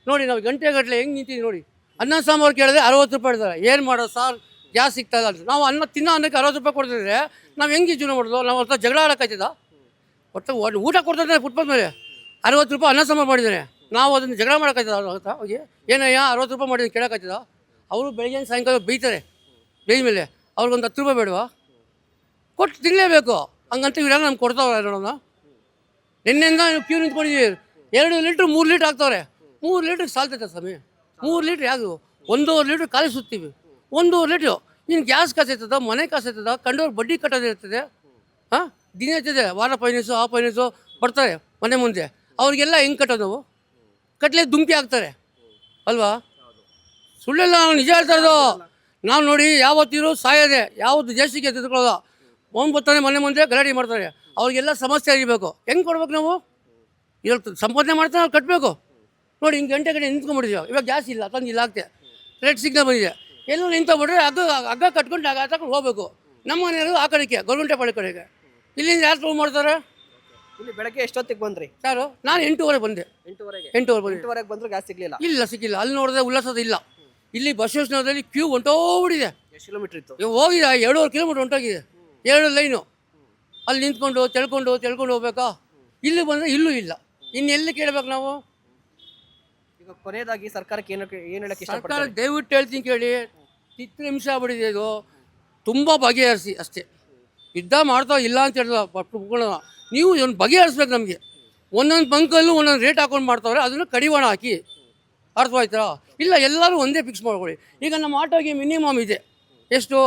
[SPEAKER 5] ನೋಡಿ, ನಾವು ಗಂಟೆಗಟ್ಟಲೆ ಹೆಂಗೆ ನಿಂತಿದ್ದೀವಿ ನೋಡಿ. ಅನ್ನ ಸಾಂಬಾರು ಕೇಳಿದ್ರೆ 60 ರೂಪಾಯಿ ಇದ್ದಾರೆ. ಏನು ಮಾಡೋದು ಸರ್, ಗ್ಯಾಸ್ ಸಿಗ್ತಾ ಇಲ್ಲ ಅಂತ. ನಾವು ತಿನ್ನೋ ಅನ್ನಕ್ಕೆ 60 ರೂಪಾಯಿ ಕೊಡ್ತಿದ್ರೆ ನಾವು ಹೆಂಗೆ ಜೀವನ ಮಾಡೋದು? ನಾವು ಹೊರತ ಜಗಳ ಆಡೋಕ್ಕಾಯ್ತದ? ಒಟ್ಟು ಊಟ ಕೊಡ್ತಿದ್ದಾರೆ ಫುಟ್ಪಾತ್ ಮೇಲೆ 60 ರೂಪಾಯಿ ಅನ್ನ ಸಾಂಬಾರು ಮಾಡಿದ್ದಾರೆ. ನಾವು ಅದನ್ನು ಜಗಳ ಮಾಡೋಕ್ಕಾಯ್ತದ? ಹೋಗಿ ಏನಯ್ಯ 60 ರೂಪಾಯಿ ಮಾಡಿದ್ರೆ ಕೇಳೋಕ್ಕಾಯ್ತದ? ಅವರು ಬೆಳಗ್ಗೆ ಸಾಯಂಕಾಲ ಬೇಯ್ತಾರೆ. ಬೇಯ ಮೇಲೆ ಅವ್ರಿಗೊಂದು 10 ರೂಪಾಯಿ ಬೇಡವಾ? ಕೊಟ್ಟು ತಿನ್ನಲೇಬೇಕು. ಹಂಗಂತ ಇವರೆಲ್ಲ ನಮ್ಗೆ ಕೊಡ್ತಾವ್ರೆ ನೋಡೋಣ. ನಿನ್ನೆಯಿಂದ ಕ್ಯೂ ನಿಂತ್ಕೊಂಡಿದ್ದೀವಿ. 2 ಲೀಟ್ರ್ 3 ಲೀಟ್ರ್ ಹಾಕ್ತವ್ರೆ. 3 ಲೀಟ್ರಿಗೆ ಸಾಲ್ತೈತೆ ಸ್ವಾಮಿ. 3 ಲೀಟ್ರ್ ಯಾವುದು? 1.5 ಲೀಟ್ರ್ ಖಾಲಿ ಸುತ್ತೀವಿ. 1.5 ಲೀಟ್ರು ಇನ್ನು ಗ್ಯಾಸ್ ಕಾಸೈತದ, ಮನೆ ಕಾಸೈತದ, ಕಂಡವ್ರು ಬಡ್ಡಿ ಕಟ್ಟೋದಿರ್ತದೆ. ಹಾಂ, ದಿನ ಇರ್ತದೆ. ವಾರ ಫೈನಾನ್ಸು ಆ ಫೈನಾನ್ಸು ಬರ್ತಾರೆ ಮನೆ ಮುಂದೆ. ಅವ್ರಿಗೆಲ್ಲ ಹೆಂಗೆ ಕಟ್ಟೋದು? ನಾವು ಕಟ್ಲೆ ದುಂಪಿ ಹಾಕ್ತಾರೆ ಅಲ್ವಾ? ಸುಳ್ಳೆಲ್ಲ ನಾವು ನಿಜ ಹೇಳ್ತಾ ಇರೋದು. ನಾವು ನೋಡಿ ಯಾವತ್ತಿರೋ ಸಾಯೋದೆ, ಯಾವುದು ದೇಶಕ್ಕೆ ತೆಗೆದುಕೊಳ್ಳೋದು. ಬರ್ತಾನೆ ಮನೆ ಮುಂದೆ ಗಲಾಟೆ ಮಾಡ್ತಾರೆ. ಅವ್ರಿಗೆಲ್ಲ ಸಮಸ್ಯೆ ಆಗಿರಬೇಕು. ಹೆಂಗೆ ಕೊಡ್ಬೇಕು ನಾವು? ಇವಾಗ ಸಂಪಾದನೆ ಮಾಡ್ತಾನೆ ನಾವು ಕಟ್ಟಬೇಕು. ನೋಡಿ ಹಿಂಗೆ ಗಂಟೆ ನಿಂತ್ಕೊಂಡ್ಬಿಟ್ಟಿದ್ದೀವಿ. ಇವಾಗ ಗ್ಯಾಸ್ ಇಲ್ಲ, ತಂದಿಲ್ಲ ಆಗ್ತೆ. ರೆಡ್ ಸಿಗ್ನಲ್ ಬಂದಿದೆ. ಎಲ್ಲ ನಿಂತೋಗ್ಬಿಟ್ರೆ ಹಗ್ಗ ಕಟ್ಕೊಂಡು ತಗೊಂಡು ಹೋಗ್ಬೇಕು. ನಮ್ಮ ಮನೆಯವರು ಆ ಕಡೆಗೆ ಗೌರ್ಮೆಂಟೇ ಪಡೆ ಕಡೆಗೆ. ಇಲ್ಲಿಂದ ಯಾರು ತೊಗೊಂಡು ಮಾಡ್ತಾರೆ?
[SPEAKER 1] ಇಲ್ಲಿ ಬೆಳಗ್ಗೆ ಎಷ್ಟೊತ್ತಿಗೆ ಬಂದ್ರಿ?
[SPEAKER 5] ಯಾರು? ನಾನು 8:30 ಬಂದೆ. 8:30 ಬಂದೆ.
[SPEAKER 1] 8:30 ಬಂದ್ರು ಗ್ಯಾಸ್ ಸಿಗ್ಲಿಲ್ಲ.
[SPEAKER 5] ಇಲ್ಲ, ಸಿಕ್ಕಿಲ್ಲ. ಅಲ್ಲಿ ನೋಡಿದ್ರೆ ಉಲ್ಲಾಸದ ಇಲ್ಲ. ಇಲ್ಲಿ ಬಸವೇಶ್ವರದಲ್ಲಿ ಕ್ಯೂ ಹೊಂಟೋಗ್ಬಿಟ್ಟಿದೆ.
[SPEAKER 1] ಎಷ್ಟು ಕಿಲೋಮೀಟರ್ ಇತ್ತು?
[SPEAKER 5] ಹೋಗಿದೆ 2.5 ಕಿಲೋಮೀಟ್ರ್ ಹೊಂಟೋಗಿದೆ. 2 ಲೈನು. ಅಲ್ಲಿ ನಿಂತ್ಕೊಂಡು ತಿಳ್ಕೊಂಡು ಹೋಗ್ಬೇಕಾ? ಇಲ್ಲಿ ಬಂದರೆ ಇಲ್ಲೂ ಇಲ್ಲ. ಇನ್ನು ಎಲ್ಲಿ ಕೇಳಬೇಕು ನಾವು?
[SPEAKER 1] ಈಗ ಕೊನೆಯದಾಗಿ ಸರ್ಕಾರಕ್ಕೆ ಏನು ಹೇಳಕ್ಕೆ
[SPEAKER 5] ಸರ್ಕಾರ
[SPEAKER 1] ಇಷ್ಟಪಡ್ತಾರೆ?
[SPEAKER 5] ದಯವಿಟ್ಟು ಹೇಳ್ತೀನಿ ಕೇಳಿ. ನಿಮಿಷ ಆಗ್ಬಿಟ್ಟಿದೆ ಇದು. ತುಂಬ ಬಗೆಹರಿಸಿ ಅಷ್ಟೇ. ಯುದ್ಧ ಮಾಡ್ತಾ ಇಲ್ಲ ಅಂತ ಹೇಳಿದ ನೀವು ಒಂದು ಬಗೆಹರಿಸ್ಬೇಕು ನಮಗೆ. ಒಂದೊಂದು ಬಂಕಲ್ಲೂ ಒಂದೊಂದು ರೇಟ್ ಹಾಕೊಂಡು ಮಾಡ್ತಾವ್ರೆ. ಅದನ್ನು ಕಡಿವಾಣ ಹಾಕಿ. ಅರ್ಥವಾಯ್ತಾ? ಇಲ್ಲ, ಎಲ್ಲರೂ ಒಂದೇ ಫಿಕ್ಸ್ ಮಾಡ್ಕೊಳ್ಳಿ. ಈಗ ನಮ್ಮ ಆಟೋಗೆ ಮಿನಿಮಮ್ ಇದೆ ಎಷ್ಟು?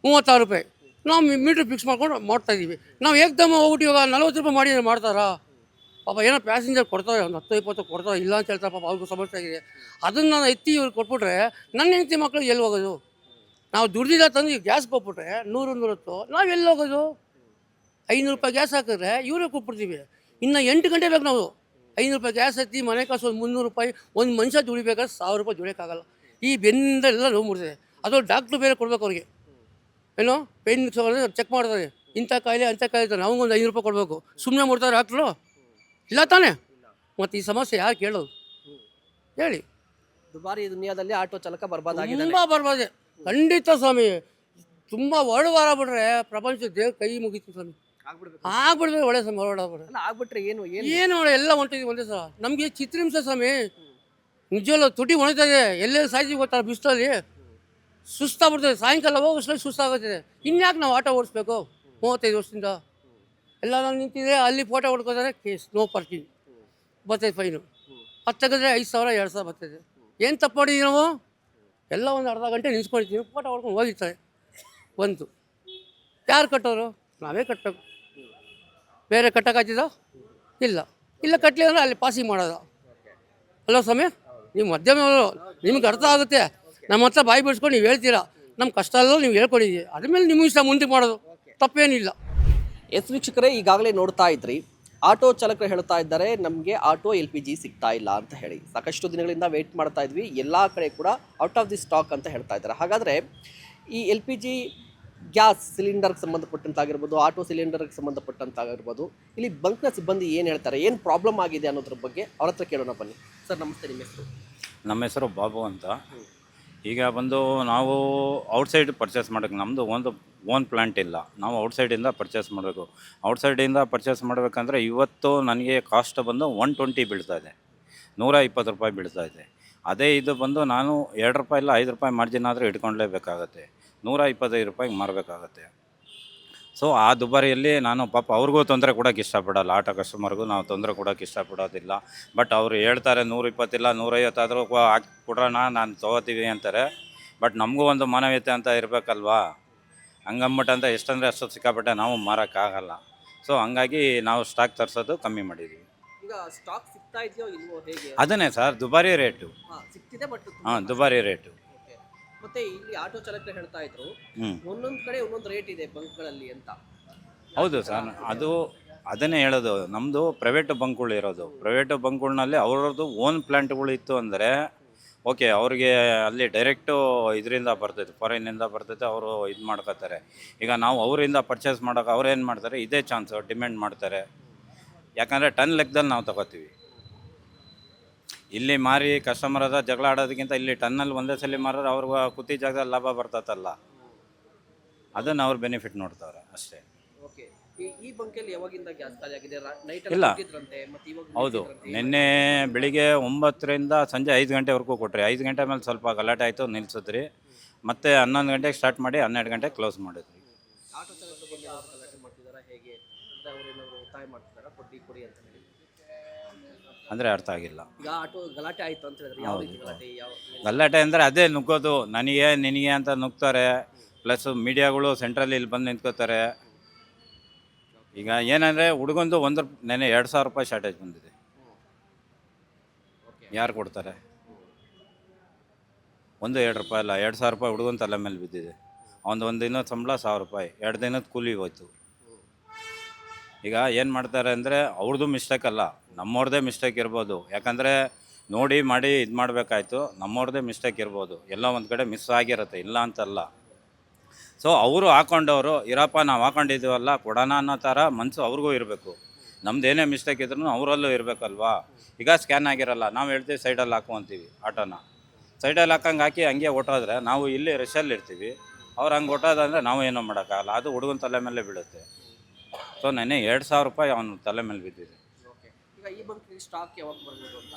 [SPEAKER 5] 36 ರೂಪಾಯಿ. ನಾವು ಮೀಟ್ರ್ ಫಿಕ್ಸ್ ಮಾಡ್ಕೊಂಡು ಮಾಡ್ತಾಯಿದ್ದೀವಿ. ನಾವು ಏಕದಮ್ಮ ಹೋಗ್ಬಿಟ್ಟು ಇವಾಗ 40 ರೂಪಾಯಿ ಮಾಡಿ ಮಾಡ್ತಾರಾ? ಪಾಪ ಏನೋ ಪ್ಯಾಸೆಂಜರ್ ಕೊಡ್ತಾರೆ, ಒಂದು 10-20 ಕೊಡ್ತಾರೆ. ಇಲ್ಲ ಅಂತ ಹೇಳ್ತಾರೆ. ಪಾಪ ಅವ್ರಿಗೂ ಸಮಸ್ಯೆ ಆಗಿದೆ. ಅದನ್ನು ನಾನು ಎತ್ತಿ ಇವ್ರಿಗೆ ಕೊಟ್ಬಿಟ್ರೆ ನನ್ನ ಹೆಂಡತಿ ಮಕ್ಕಳು ಎಲ್ಲಿ ಹೋಗೋದು? ನಾವು ದುಡ್ದಿಲ್ಲ ತಂದು ಗ್ಯಾಸ್ ಕೊಟ್ಬಿಟ್ರೆ 100-110 ನಾವು ಎಲ್ಲಿ ಹೋಗೋದು? 500 ರೂಪಾಯಿ ಗ್ಯಾಸ್ ಹಾಕಿದ್ರೆ ಇವರೇ ಕೊಟ್ಬಿಡ್ತೀವಿ. ಇನ್ನು 8 ಗಂಟೆ ಬೇಕು ನಾವು. 500 ರೂಪಾಯಿ ಗ್ಯಾಸ್ ಹತ್ತಿ ಮನೆ ಕಾಸು ಒಂದು 300 ರೂಪಾಯಿ. ಒಂದು ಮನುಷ್ಯ ದುಡಿಬೇಕಾದ್ರೆ 1000 ರೂಪಾಯಿ ದುಡಿಯೋಕ್ಕಾಗಲ್ಲ. ಈ ಬೆನ್ನೆಲ್ಲ ನೋವು ಮುಡ್ತದೆ. ಅದು ಡಾಕ್ಟ್ರು ಬೇರೆ ಕೊಡ್ಬೇಕು ಅವ್ರಿಗೆ. ಏನೋ ಪೇನ್ ಚೆಕ್ ಮಾಡ್ತಾರೆ. ಇಂಥ ಕಾಯಿಲೆ ಅಂಥ ಕಾಯಿಲೆ ಇರ್ತಾರೆ. ನಮಗೊಂದು 500 ರೂಪಾಯಿ ಕೊಡಬೇಕು. ಸುಮ್ಮನೆ ಮಾಡ್ತಾರೆ ಡಾಕ್ಟ್ರು? ಇಲ್ಲ ತಾನೇ? ಮತ್ತು ಈ ಸಮಸ್ಯೆ ಯಾರು ಕೇಳೋದು ಹೇಳಿ?
[SPEAKER 1] ದುಬಾರಿ ದುನಿಯಾದಲ್ಲಿ ಆಟೋ ಚಾಲಕ ಬರ್ಬಾದಾಗಿದೆ.
[SPEAKER 5] ತುಂಬ ಬರ್ಬೋದೆ ಖಂಡಿತ ಸ್ವಾಮಿ. ತುಂಬ ವಾರ ಬಿಟ್ರೆ ಪ್ರಪಂಚ ದೇವ್ರ ಕೈ ಮುಗಿತು ಸ್ವಾಮಿ. ಆಗ್ಬಿಡ್ಬೇಕು. ಒಳ್ಳೆ ಸ್ವಾಮಿ ಹೊರಡಾಗ್ಬಿಡ್ರೆ
[SPEAKER 1] ಆಗ್ಬಿಟ್ರೆ
[SPEAKER 5] ಏನು ಎಲ್ಲ ಹೊಂಟಿದ್ವಿ ಒಂದೇ ಸಲ. ನಮಗೆ ಚಿತ್ರಹಿಂಸೆ ಸ್ವಾಮಿ. ನಿಜವಲ್ಲ ತುಟಿ ಹೊಣಿತಾ ಇದೆ. ಎಲ್ಲೆಲ್ಲಿ ಸಾಯ್ತೀವಿ ಗೊತ್ತಾ? ಬಿಸಿಲಲ್ಲಿ ಸುಸ್ತಾಗ್ಬಿಡ್ತದೆ. ಸಾಯಂಕಾಲ ಹೋಗೋಷ್ಟರಲ್ಲಿ ಸುಸ್ತಾಗುತ್ತದೆ. ಇನ್ಯಾಕೆ ನಾವು ಆಟೋ ಓಡಿಸ್ಬೇಕು? 35 ವರ್ಷದಿಂದ ಎಲ್ಲ ನಾನು ನಿಂತಿದ್ರೆ ಅಲ್ಲಿ ಫೋಟೋ ಹೊಡ್ಕೋತಾರೆ. ಕೇಸ್, ನೋ ಪಾರ್ಕಿಂಗ್, ಬರ್ತೈತೆ ಫೈನು. ಅದು ತೆಗೆದ್ರೆ 5,000 2,000 ಬರ್ತೈತೆ. ಏನು ತಪ್ಪು ಮಾಡಿದ್ದೀವಿ ನಾವು? ಎಲ್ಲ ಒಂದು ಅರ್ಧ ಗಂಟೆ ನಿಲ್ಸ್ಕೊಂಡಿರ್ತೀವಿ. ಫೋಟೋ ಹೊಡ್ಕೊಂಡು ಹೋಗಿರ್ತಾರೆ. ಬಂತು ಯಾರು ಕಟ್ಟೋರು? ನಾವೇ ಕಟ್ಟಬೇಕು. ಬೇರೆ ಕಟ್ಟೋಕ್ಕಾಗ್ತದ? ಇಲ್ಲ ಕಟ್ಟಲಿ ಅಂದರೆ ಅಲ್ಲಿ ಪಾಸಿಂಗ್ ಮಾಡೋದು. ಅಲ್ಲ ಸ್ವಾಮಿ, ನೀವು ಮಧ್ಯಮದವರು, ನಿಮ್ಗೆ ಅರ್ಥ ಆಗುತ್ತೆ. ನಮ್ಮ ಹತ್ರ ಬಾಯಿ ಬಿಡಿಸ್ಕೊಂಡು ನೀವು ಹೇಳ್ತೀರಾ. ನಮ್ಮ ಕಷ್ಟ ಅಲ್ಲೋ ನೀವು ಹೇಳ್ಕೊಂಡಿದ್ದೀವಿ. ಅದ್ರ ಮೇಲೆ ನಿಮ್ಮ ಇಷ್ಟ ಮುಂದೆ ಮಾಡೋದು ತಪ್ಪೇನಿಲ್ಲ.
[SPEAKER 1] ವೀಕ್ಷಕರೇ, ಈಗಾಗಲೇ ನೋಡ್ತಾ ಇದ್ರಿ, ಆಟೋ ಚಾಲಕರು ಹೇಳ್ತಾ ಇದ್ದಾರೆ ನಮಗೆ ಆಟೋ LPG ಸಿಗ್ತಾ ಇಲ್ಲ ಅಂತ ಹೇಳಿ. ಸಾಕಷ್ಟು ದಿನಗಳಿಂದ ವೆಯ್ಟ್ ಮಾಡ್ತಾ ಇದ್ವಿ. ಎಲ್ಲ ಕಡೆ ಕೂಡ ಔಟ್ ಆಫ್ ದಿ ಸ್ಟಾಕ್ ಅಂತ ಹೇಳ್ತಾ ಇದ್ದಾರೆ. ಹಾಗಾದರೆ ಈ LPG ಗ್ಯಾಸ್ ಸಿಲಿಂಡರ್ಗೆ ಸಂಬಂಧಪಟ್ಟಂತಾಗಿರ್ಬೋದು, ಆಟೋ ಸಿಲಿಂಡರ್ಗೆ ಸಂಬಂಧಪಟ್ಟಂತಾಗಿರ್ಬೋದು, ಇಲ್ಲಿ ಬಂಕ್ನ ಸಿಬ್ಬಂದಿ ಏನು ಹೇಳ್ತಾರೆ, ಏನು ಪ್ರಾಬ್ಲಮ್ ಆಗಿದೆ ಅನ್ನೋದ್ರ ಬಗ್ಗೆ ಅವ್ರ ಹತ್ರ ಕೇಳೋಣ ಬನ್ನಿ. ಸರ್ ನಮಸ್ತೆ, ನಿಮ್ಮ ಹೆಸರು?
[SPEAKER 6] ನಮ್ಮ ಹೆಸರು ಬಾಬು ಅಂತ. ಈಗ ಬಂದು ನಾವು ಔಟ್ಸೈಡ್ ಪರ್ಚೇಸ್ ಮಾಡೋಕ್ಕೆ ನಮ್ಮದು ಒಂದು ಓನ್ ಪ್ಲ್ಯಾಂಟ್ ಇಲ್ಲ. ನಾವು ಔಟ್ಸೈಡಿಂದ ಪರ್ಚೇಸ್ ಮಾಡಬೇಕು. ಔಟ್ಸೈಡಿಂದ ಪರ್ಚೇಸ್ ಮಾಡಬೇಕಂದ್ರೆ ಇವತ್ತು ನನಗೆ ಕಾಸ್ಟ್ ಬಂದು 120 ಬೀಳ್ತಾಯಿದೆ. 120 ರೂಪಾಯಿ ಬೀಳ್ತಾಯಿದೆ. ಅದೇ ಇದು ಬಂದು ನಾನು 2 ರೂಪಾಯಿ ಇಲ್ಲ 5 ರೂಪಾಯಿ ಮಾರ್ಜಿನ್ ಆದರೆ ಇಟ್ಕೊಳ್ಳೇಬೇಕಾಗತ್ತೆ. 125 ರೂಪಾಯಿಗೆ ಮಾರಬೇಕಾಗತ್ತೆ. ಸೊ ಆ ದುಬಾರಿಯಲ್ಲಿ ನಾನು ಪಾಪ ಅವ್ರಿಗೂ ತೊಂದರೆ ಕೊಡೋಕ್ಕೆ ಇಷ್ಟಪಡಲ್ಲ. ಆಟೋ ಕಸ್ಟಮರ್ಗೂ ನಾವು ತೊಂದರೆ ಕೊಡೋಕ್ಕೆ ಇಷ್ಟಪಡೋದಿಲ್ಲ. ಬಟ್ ಅವರು ಹೇಳ್ತಾರೆ 120 ಇಲ್ಲ 150 ಆದರೂ ಹಾಕಿ ಕೊಡ್ರೋಣ, ನಾನು ತೊಗೋತೀವಿ ಅಂತಾರೆ. ಬಟ್ ನಮಗೂ ಒಂದು ಮಾನವೀಯತೆ ಅಂತ ಇರಬೇಕಲ್ವಾ? ಹಂಗಂಬಿಟ್ಟು ಅಂತ ಎಷ್ಟಂದರೆ ಅಷ್ಟು ಸಿಕ್ಕಾಪಟ್ಟೆ ನಾವು ಮಾರೋಕ್ಕಾಗಲ್ಲ. ಸೊ ಹಂಗಾಗಿ ನಾವು ಸ್ಟಾಕ್ ತರಿಸೋದು ಕಮ್ಮಿ ಮಾಡಿದ್ದೀವಿ.
[SPEAKER 1] ಈಗ ಸ್ಟಾಕ್ ಸಿಗ್ತಾ ಇದೆಯೋ ಇಲ್ವೋ, ಹೇಗೆ?
[SPEAKER 6] ಅದನ್ನೇ ಸರ್, ದುಬಾರಿ ರೇಟು.
[SPEAKER 1] ಸಿಗ್ತಿದೆ, ಬಟ್
[SPEAKER 6] ದುಬಾರಿ ರೇಟು.
[SPEAKER 1] ಮತ್ತೆ ಇಲ್ಲಿ ಆಟೋ ಚಾಲಕರು ಹೇಳ್ತಾ ಇದ್ರು ಒಂದೊಂದು ಕಡೆ ಒಂದೊಂದು ರೇಟ್ ಇದೆ ಬಂಕ್ಗಳಲ್ಲಿ ಅಂತ.
[SPEAKER 6] ಹೌದು ಸರ್, ಅದನ್ನೇ ಹೇಳೋದು. ನಮ್ಮದು ಪ್ರೈವೇಟು ಬಂಕ್ಗಳು ಇರೋದು. ಪ್ರೈವೇಟು ಬಂಕ್ಗಳಲ್ಲಿ ಅವ್ರದ್ದು ಓನ್ ಪ್ಲ್ಯಾಂಟ್ಗಳು ಇತ್ತು ಅಂದರೆ ಓಕೆ, ಅವ್ರಿಗೆ ಅಲ್ಲಿ ಡೈರೆಕ್ಟು ಇದರಿಂದ ಬರ್ತೈತೆ, ಫಾರಿನ್ನಿಂದ ಬರ್ತೈತೆ, ಅವರು ಇದು ಮಾಡ್ಕೋತಾರೆ. ಈಗ ನಾವು ಅವರಿಂದ ಪರ್ಚೇಸ್ ಮಾಡೋಕೆ ಅವ್ರು ಏನು ಮಾಡ್ತಾರೆ, ಇದೇ ಚಾನ್ಸು ಡಿಮ್ಯಾಂಡ್ ಮಾಡ್ತಾರೆ. ಯಾಕಂದರೆ ಟನ್ ಲೆಕ್ಕದಲ್ಲಿ ನಾವು ತಗೋತೀವಿ. ಇಲ್ಲಿ ಮಾರಿ ಕಸ್ಟಮರ್ ಅದ ಜಗಳ ಆಡೋದಕ್ಕಿಂತ ಇಲ್ಲಿ ಟನ್ನಲ್ಲಿ ಒಂದೇ ಸಲ ಮಾರಿದ್ರೆ ಅವ್ರಿಗೆ ಕೂತಿ ಜಾಗದಲ್ಲಿ ಲಾಭ ಬರ್ತೈತಲ್ಲ, ಅದನ್ನು ಅವ್ರು ಬೆನಿಫಿಟ್ ನೋಡ್ತಾರೆ ಅಷ್ಟೇ.
[SPEAKER 1] ಓಕೆ, ಈ ಬಂಕಲ್ಲಿ ಯಾವಾಗಿಂದ ಗ್ಯಾಸ್ ಖಾಲಿ ಆಗಿದೆ? ನೈಟ್
[SPEAKER 6] ಇಲ್ಲ.
[SPEAKER 1] ಮತ್ತೆ ಇವಾಗ
[SPEAKER 6] ಹೌದು, ನಿನ್ನೆ ಬೆಳಿಗ್ಗೆ 9ರಿಂದ ಸಂಜೆ 5 ಗಂಟೆವರೆಗೂ ಕೊಟ್ರಿ. 5 ಗಂಟೆ ಮೇಲೆ ಸ್ವಲ್ಪ ಗಲಾಟೆ ಆಯಿತು, ನಿಲ್ಸಿದ್ರಿ. ಮತ್ತೆ 11 ಗಂಟೆಗೆ ಸ್ಟಾರ್ಟ್ ಮಾಡಿ 12 ಗಂಟೆಗೆ ಕ್ಲೋಸ್ ಮಾಡಿದ್ರಿ.
[SPEAKER 1] ಆಟೋ ಚಾಲಕರ ಬಗ್ಗೆ ಏನಾದ್ರು ಗಲಾಟೆ ಮಾಡ್ತಿದಾರಾ ಹೇಗೆ ಅಂತ ಅವ್ರೇನಾದ್ರು ಒತ್ತಾಯ ಮಾಡ್ತಿದಾರಾ ಕೊಡಿ ಅಂತ ಹೇಳಿ?
[SPEAKER 6] ಅಂದರೆ ಅರ್ಥ ಆಗಿಲ್ಲ.
[SPEAKER 1] ಈಗ ಆಟೋ ಗಲಾಟೆ ಆಯ್ತು ಅಂತ ಹೇಳಿದ್ರೆ ಯಾವ ರೀತಿ ಗಲಾಟೆ?
[SPEAKER 6] ಗಲಾಟೆ ಅಂದರೆ ಅದೇ ನುಗ್ಗೋದು, ನನಗೆ ನಿನಗೆ ಅಂತ ನುಗ್ತಾರೆ. ಪ್ಲಸ್ ಮೀಡಿಯಾಗಳು ಸೆಂಟ್ರಲ್ಲಿ ಇಲ್ಲಿ ಬಂದು ನಿಂತ್ಕೋತಾರೆ. ಈಗ ಏನಂದರೆ ಹುಡುಗಂದು ನೆನೆ 2,000 ರೂಪಾಯಿ ಶಾರ್ಟೇಜ್ ಬಂದಿದೆ. ಯಾರು ಕೊಡ್ತಾರೆ? 2 ರೂಪಾಯಿ ಅಲ್ಲ, 2,000 ರೂಪಾಯಿ ಹುಡುಗನ ತಲೆ ಮೇಲೆ ಬಿದ್ದಿದೆ. ಒಂದು ದಿನದ ಸಂಬಳ 1,000 ರೂಪಾಯಿ, 2 ದಿನದ ಕೂಲಿ ಹೋಯ್ತು. ಈಗ ಏನು ಮಾಡ್ತಾರೆ ಅಂದರೆ ಅವ್ರದ್ದು ಮಿಸ್ಟೇಕ್ ಅಲ್ಲ, ನಮ್ಮವ್ರದ್ದೇ ಮಿಸ್ಟೇಕ್ ಇರ್ಬೋದು. ಯಾಕಂದರೆ ನೋಡಿ ಮಾಡಿ ಇದು ಮಾಡಬೇಕಾಯ್ತು, ನಮ್ಮವ್ರದ್ದೇ ಮಿಸ್ಟೇಕ್ ಇರ್ಬೋದು. ಎಲ್ಲೋ ಒಂದು ಕಡೆ ಮಿಸ್ ಆಗಿರುತ್ತೆ, ಇಲ್ಲ ಅಂತಲ್ಲ. ಸೊ ಅವರು ಹಾಕೊಂಡವರು ಇರಪ್ಪ ನಾವು ಹಾಕೊಂಡಿದ್ದೀವಲ್ಲ ಕೊಡೋಣ ಅನ್ನೋ ಥರ ಮನಸ್ಸು ಅವ್ರಿಗೂ ಇರಬೇಕು. ನಮ್ದು ಏನೇ ಮಿಸ್ಟೇಕ್ ಇದ್ರೂ ಅವರಲ್ಲೂ ಇರಬೇಕಲ್ವಾ. ಈಗ ಸ್ಕ್ಯಾನ್ ಆಗಿರಲ್ಲ, ನಾವು ಹೇಳ್ತೀವಿ ಸೈಡಲ್ಲಿ ಹಾಕು ಅಂತೀವಿ. ಆಟೋನ ಸೈಡಲ್ಲಿ ಹಾಕಂಗೆ ಹಾಕಿ ಹಂಗೆ ಹೊಟ್ಟೋದ್ರೆ ನಾವು ಇಲ್ಲಿ ರಶಲ್ಲಿ ಇರ್ತೀವಿ. ಅವ್ರು ಹಂಗೆ ಹೊಟ್ಟೋದಂದರೆ ನಾವು ಏನೋ ಮಾಡೋಕ್ಕಾಗಲ್ಲ, ಅದು ಹುಡುಗನ ತಲೆ ಮೇಲೆ ಬೀಳುತ್ತೆ. ಸೊ ನೆನೆ 2,000 ರೂಪಾಯಿ ಅವನ ತಲೆ ಮೇಲೆ ಬಿದ್ದಿದೆ.
[SPEAKER 1] ಈಗ ಈ ಬಂಕ್ ಸ್ಟಾಕ್ ಯಾವಾಗ ಬರ್ಬೋದು ಅಂತ?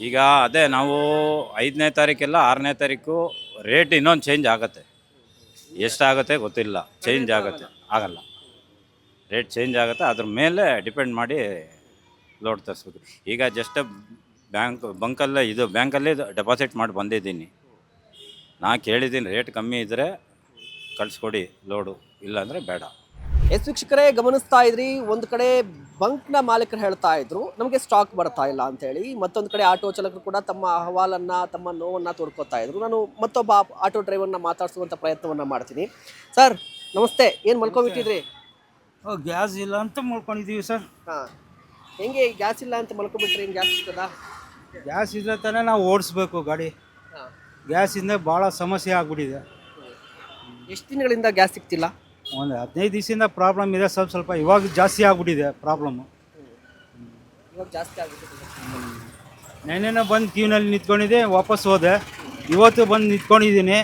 [SPEAKER 6] ಈಗ ಅದೇ ನಾವು 5ನೇ ತಾರೀಕೆಲ್ಲ 6ನೇ ತಾರೀಕು ರೇಟ್ ಇನ್ನೊಂದು ಚೇಂಜ್ ಆಗುತ್ತೆ. ಎಷ್ಟಾಗುತ್ತೆ ಗೊತ್ತಿಲ್ಲ, ಚೇಂಜ್ ಆಗುತ್ತೆ. ಆಗಲ್ಲ, ರೇಟ್ ಚೇಂಜ್ ಆಗುತ್ತೆ. ಅದ್ರ ಮೇಲೆ ಡಿಪೆಂಡ್ ಮಾಡಿ ಲೋಡ್ ತರಿಸ್ಬೇಕು. ಈಗ ಜಸ್ಟ್ ಬ್ಯಾಂಕಲ್ಲಿ ಡೆಪಾಸಿಟ್ ಮಾಡಿ ಬಂದಿದ್ದೀನಿ. ನಾ ಕೇಳಿದ್ದೀನಿ ರೇಟ್ ಕಮ್ಮಿ ಇದ್ದರೆ ಕಳಿಸ್ಕೊಡಿ ಲೋಡು, ಇಲ್ಲಾಂದರೆ ಬೇಡ.
[SPEAKER 1] ವೀಕ್ಷಕರೇ ಗಮನಿಸ್ತಾ ಇದ್ರಿ, ಒಂದು ಕಡೆ ಬಂಕ್ನ ಮಾಲೀಕರು ಹೇಳ್ತಾ ಇದ್ರು ನಮಗೆ ಸ್ಟಾಕ್ ಬರ್ತಾ ಇಲ್ಲ ಅಂತ ಹೇಳಿ. ಮತ್ತೊಂದು ಕಡೆ ಆಟೋ ಚಾಲಕರು ಕೂಡ ತಮ್ಮ ಅಹವಾಲನ್ನ, ತಮ್ಮ ನೋವನ್ನ ತೋಡ್ಕೊತಾ ಇದ್ರು. ನಾನು ಮತ್ತೊಬ್ಬ ಆಟೋ ಡ್ರೈವರ್ನ ಮಾತಾಡಿಸುವಂಥ ಪ್ರಯತ್ನವನ್ನ ಮಾಡ್ತೀನಿ. ಸರ್ ನಮಸ್ತೆ, ಏನು ಮಲ್ಕೊಂಡ್ಬಿಟ್ಟಿದ್ರಿ?
[SPEAKER 7] ಗ್ಯಾಸ್ ಇಲ್ಲ ಅಂತ ಮಲ್ಕೊಂಡಿದ್ದೀವಿ ಸರ್.
[SPEAKER 1] ಹಾಂ, ಹೆಂಗೆ ಗ್ಯಾಸ್ ಇಲ್ಲ ಅಂತ ಮಲ್ಕೊಂಡ್ಬಿಟ್ರಿ? ಏನು ಗ್ಯಾಸ್ ಸಿಗ್ತದಾ?
[SPEAKER 7] ಗ್ಯಾಸ್ ಇದ್ರೆ ತಾನೇ ನಾವು ಓಡಿಸ್ಬೇಕು ಗಾಡಿ.
[SPEAKER 1] ಹಾಂ,
[SPEAKER 7] ಗ್ಯಾಸಿಂದ ಭಾಳ ಸಮಸ್ಯೆ ಆಗ್ಬಿಟ್ಟಿದೆ.
[SPEAKER 1] ಎಷ್ಟು ದಿನಗಳಿಂದ ಗ್ಯಾಸ್ ಸಿಗ್ತಿಲ್ಲ?
[SPEAKER 7] ಒಂದು 15 ದಿವಸದಿಂದ ಪ್ರಾಬ್ಲಮ್ ಇದೆ. ಸ್ವಲ್ಪ ಇವಾಗ ಜಾಸ್ತಿ ಆಗ್ಬಿಟ್ಟಿದೆ ಪ್ರಾಬ್ಲಮ್ಮು.
[SPEAKER 1] ಇವಾಗ ಜಾಸ್ತಿ ಆಗ್ಬಿಟ್ಟಿದೆ.
[SPEAKER 7] ನೆನ್ನೆನೂ ಬಂದು ಕ್ಯೂನಲ್ಲಿ ನಿಂತ್ಕೊಂಡಿದ್ದೆ, ವಾಪಸ್ ಹೋದೆ. ಇವತ್ತು ಬಂದು ನಿಂತ್ಕೊಂಡಿದ್ದೀನಿ.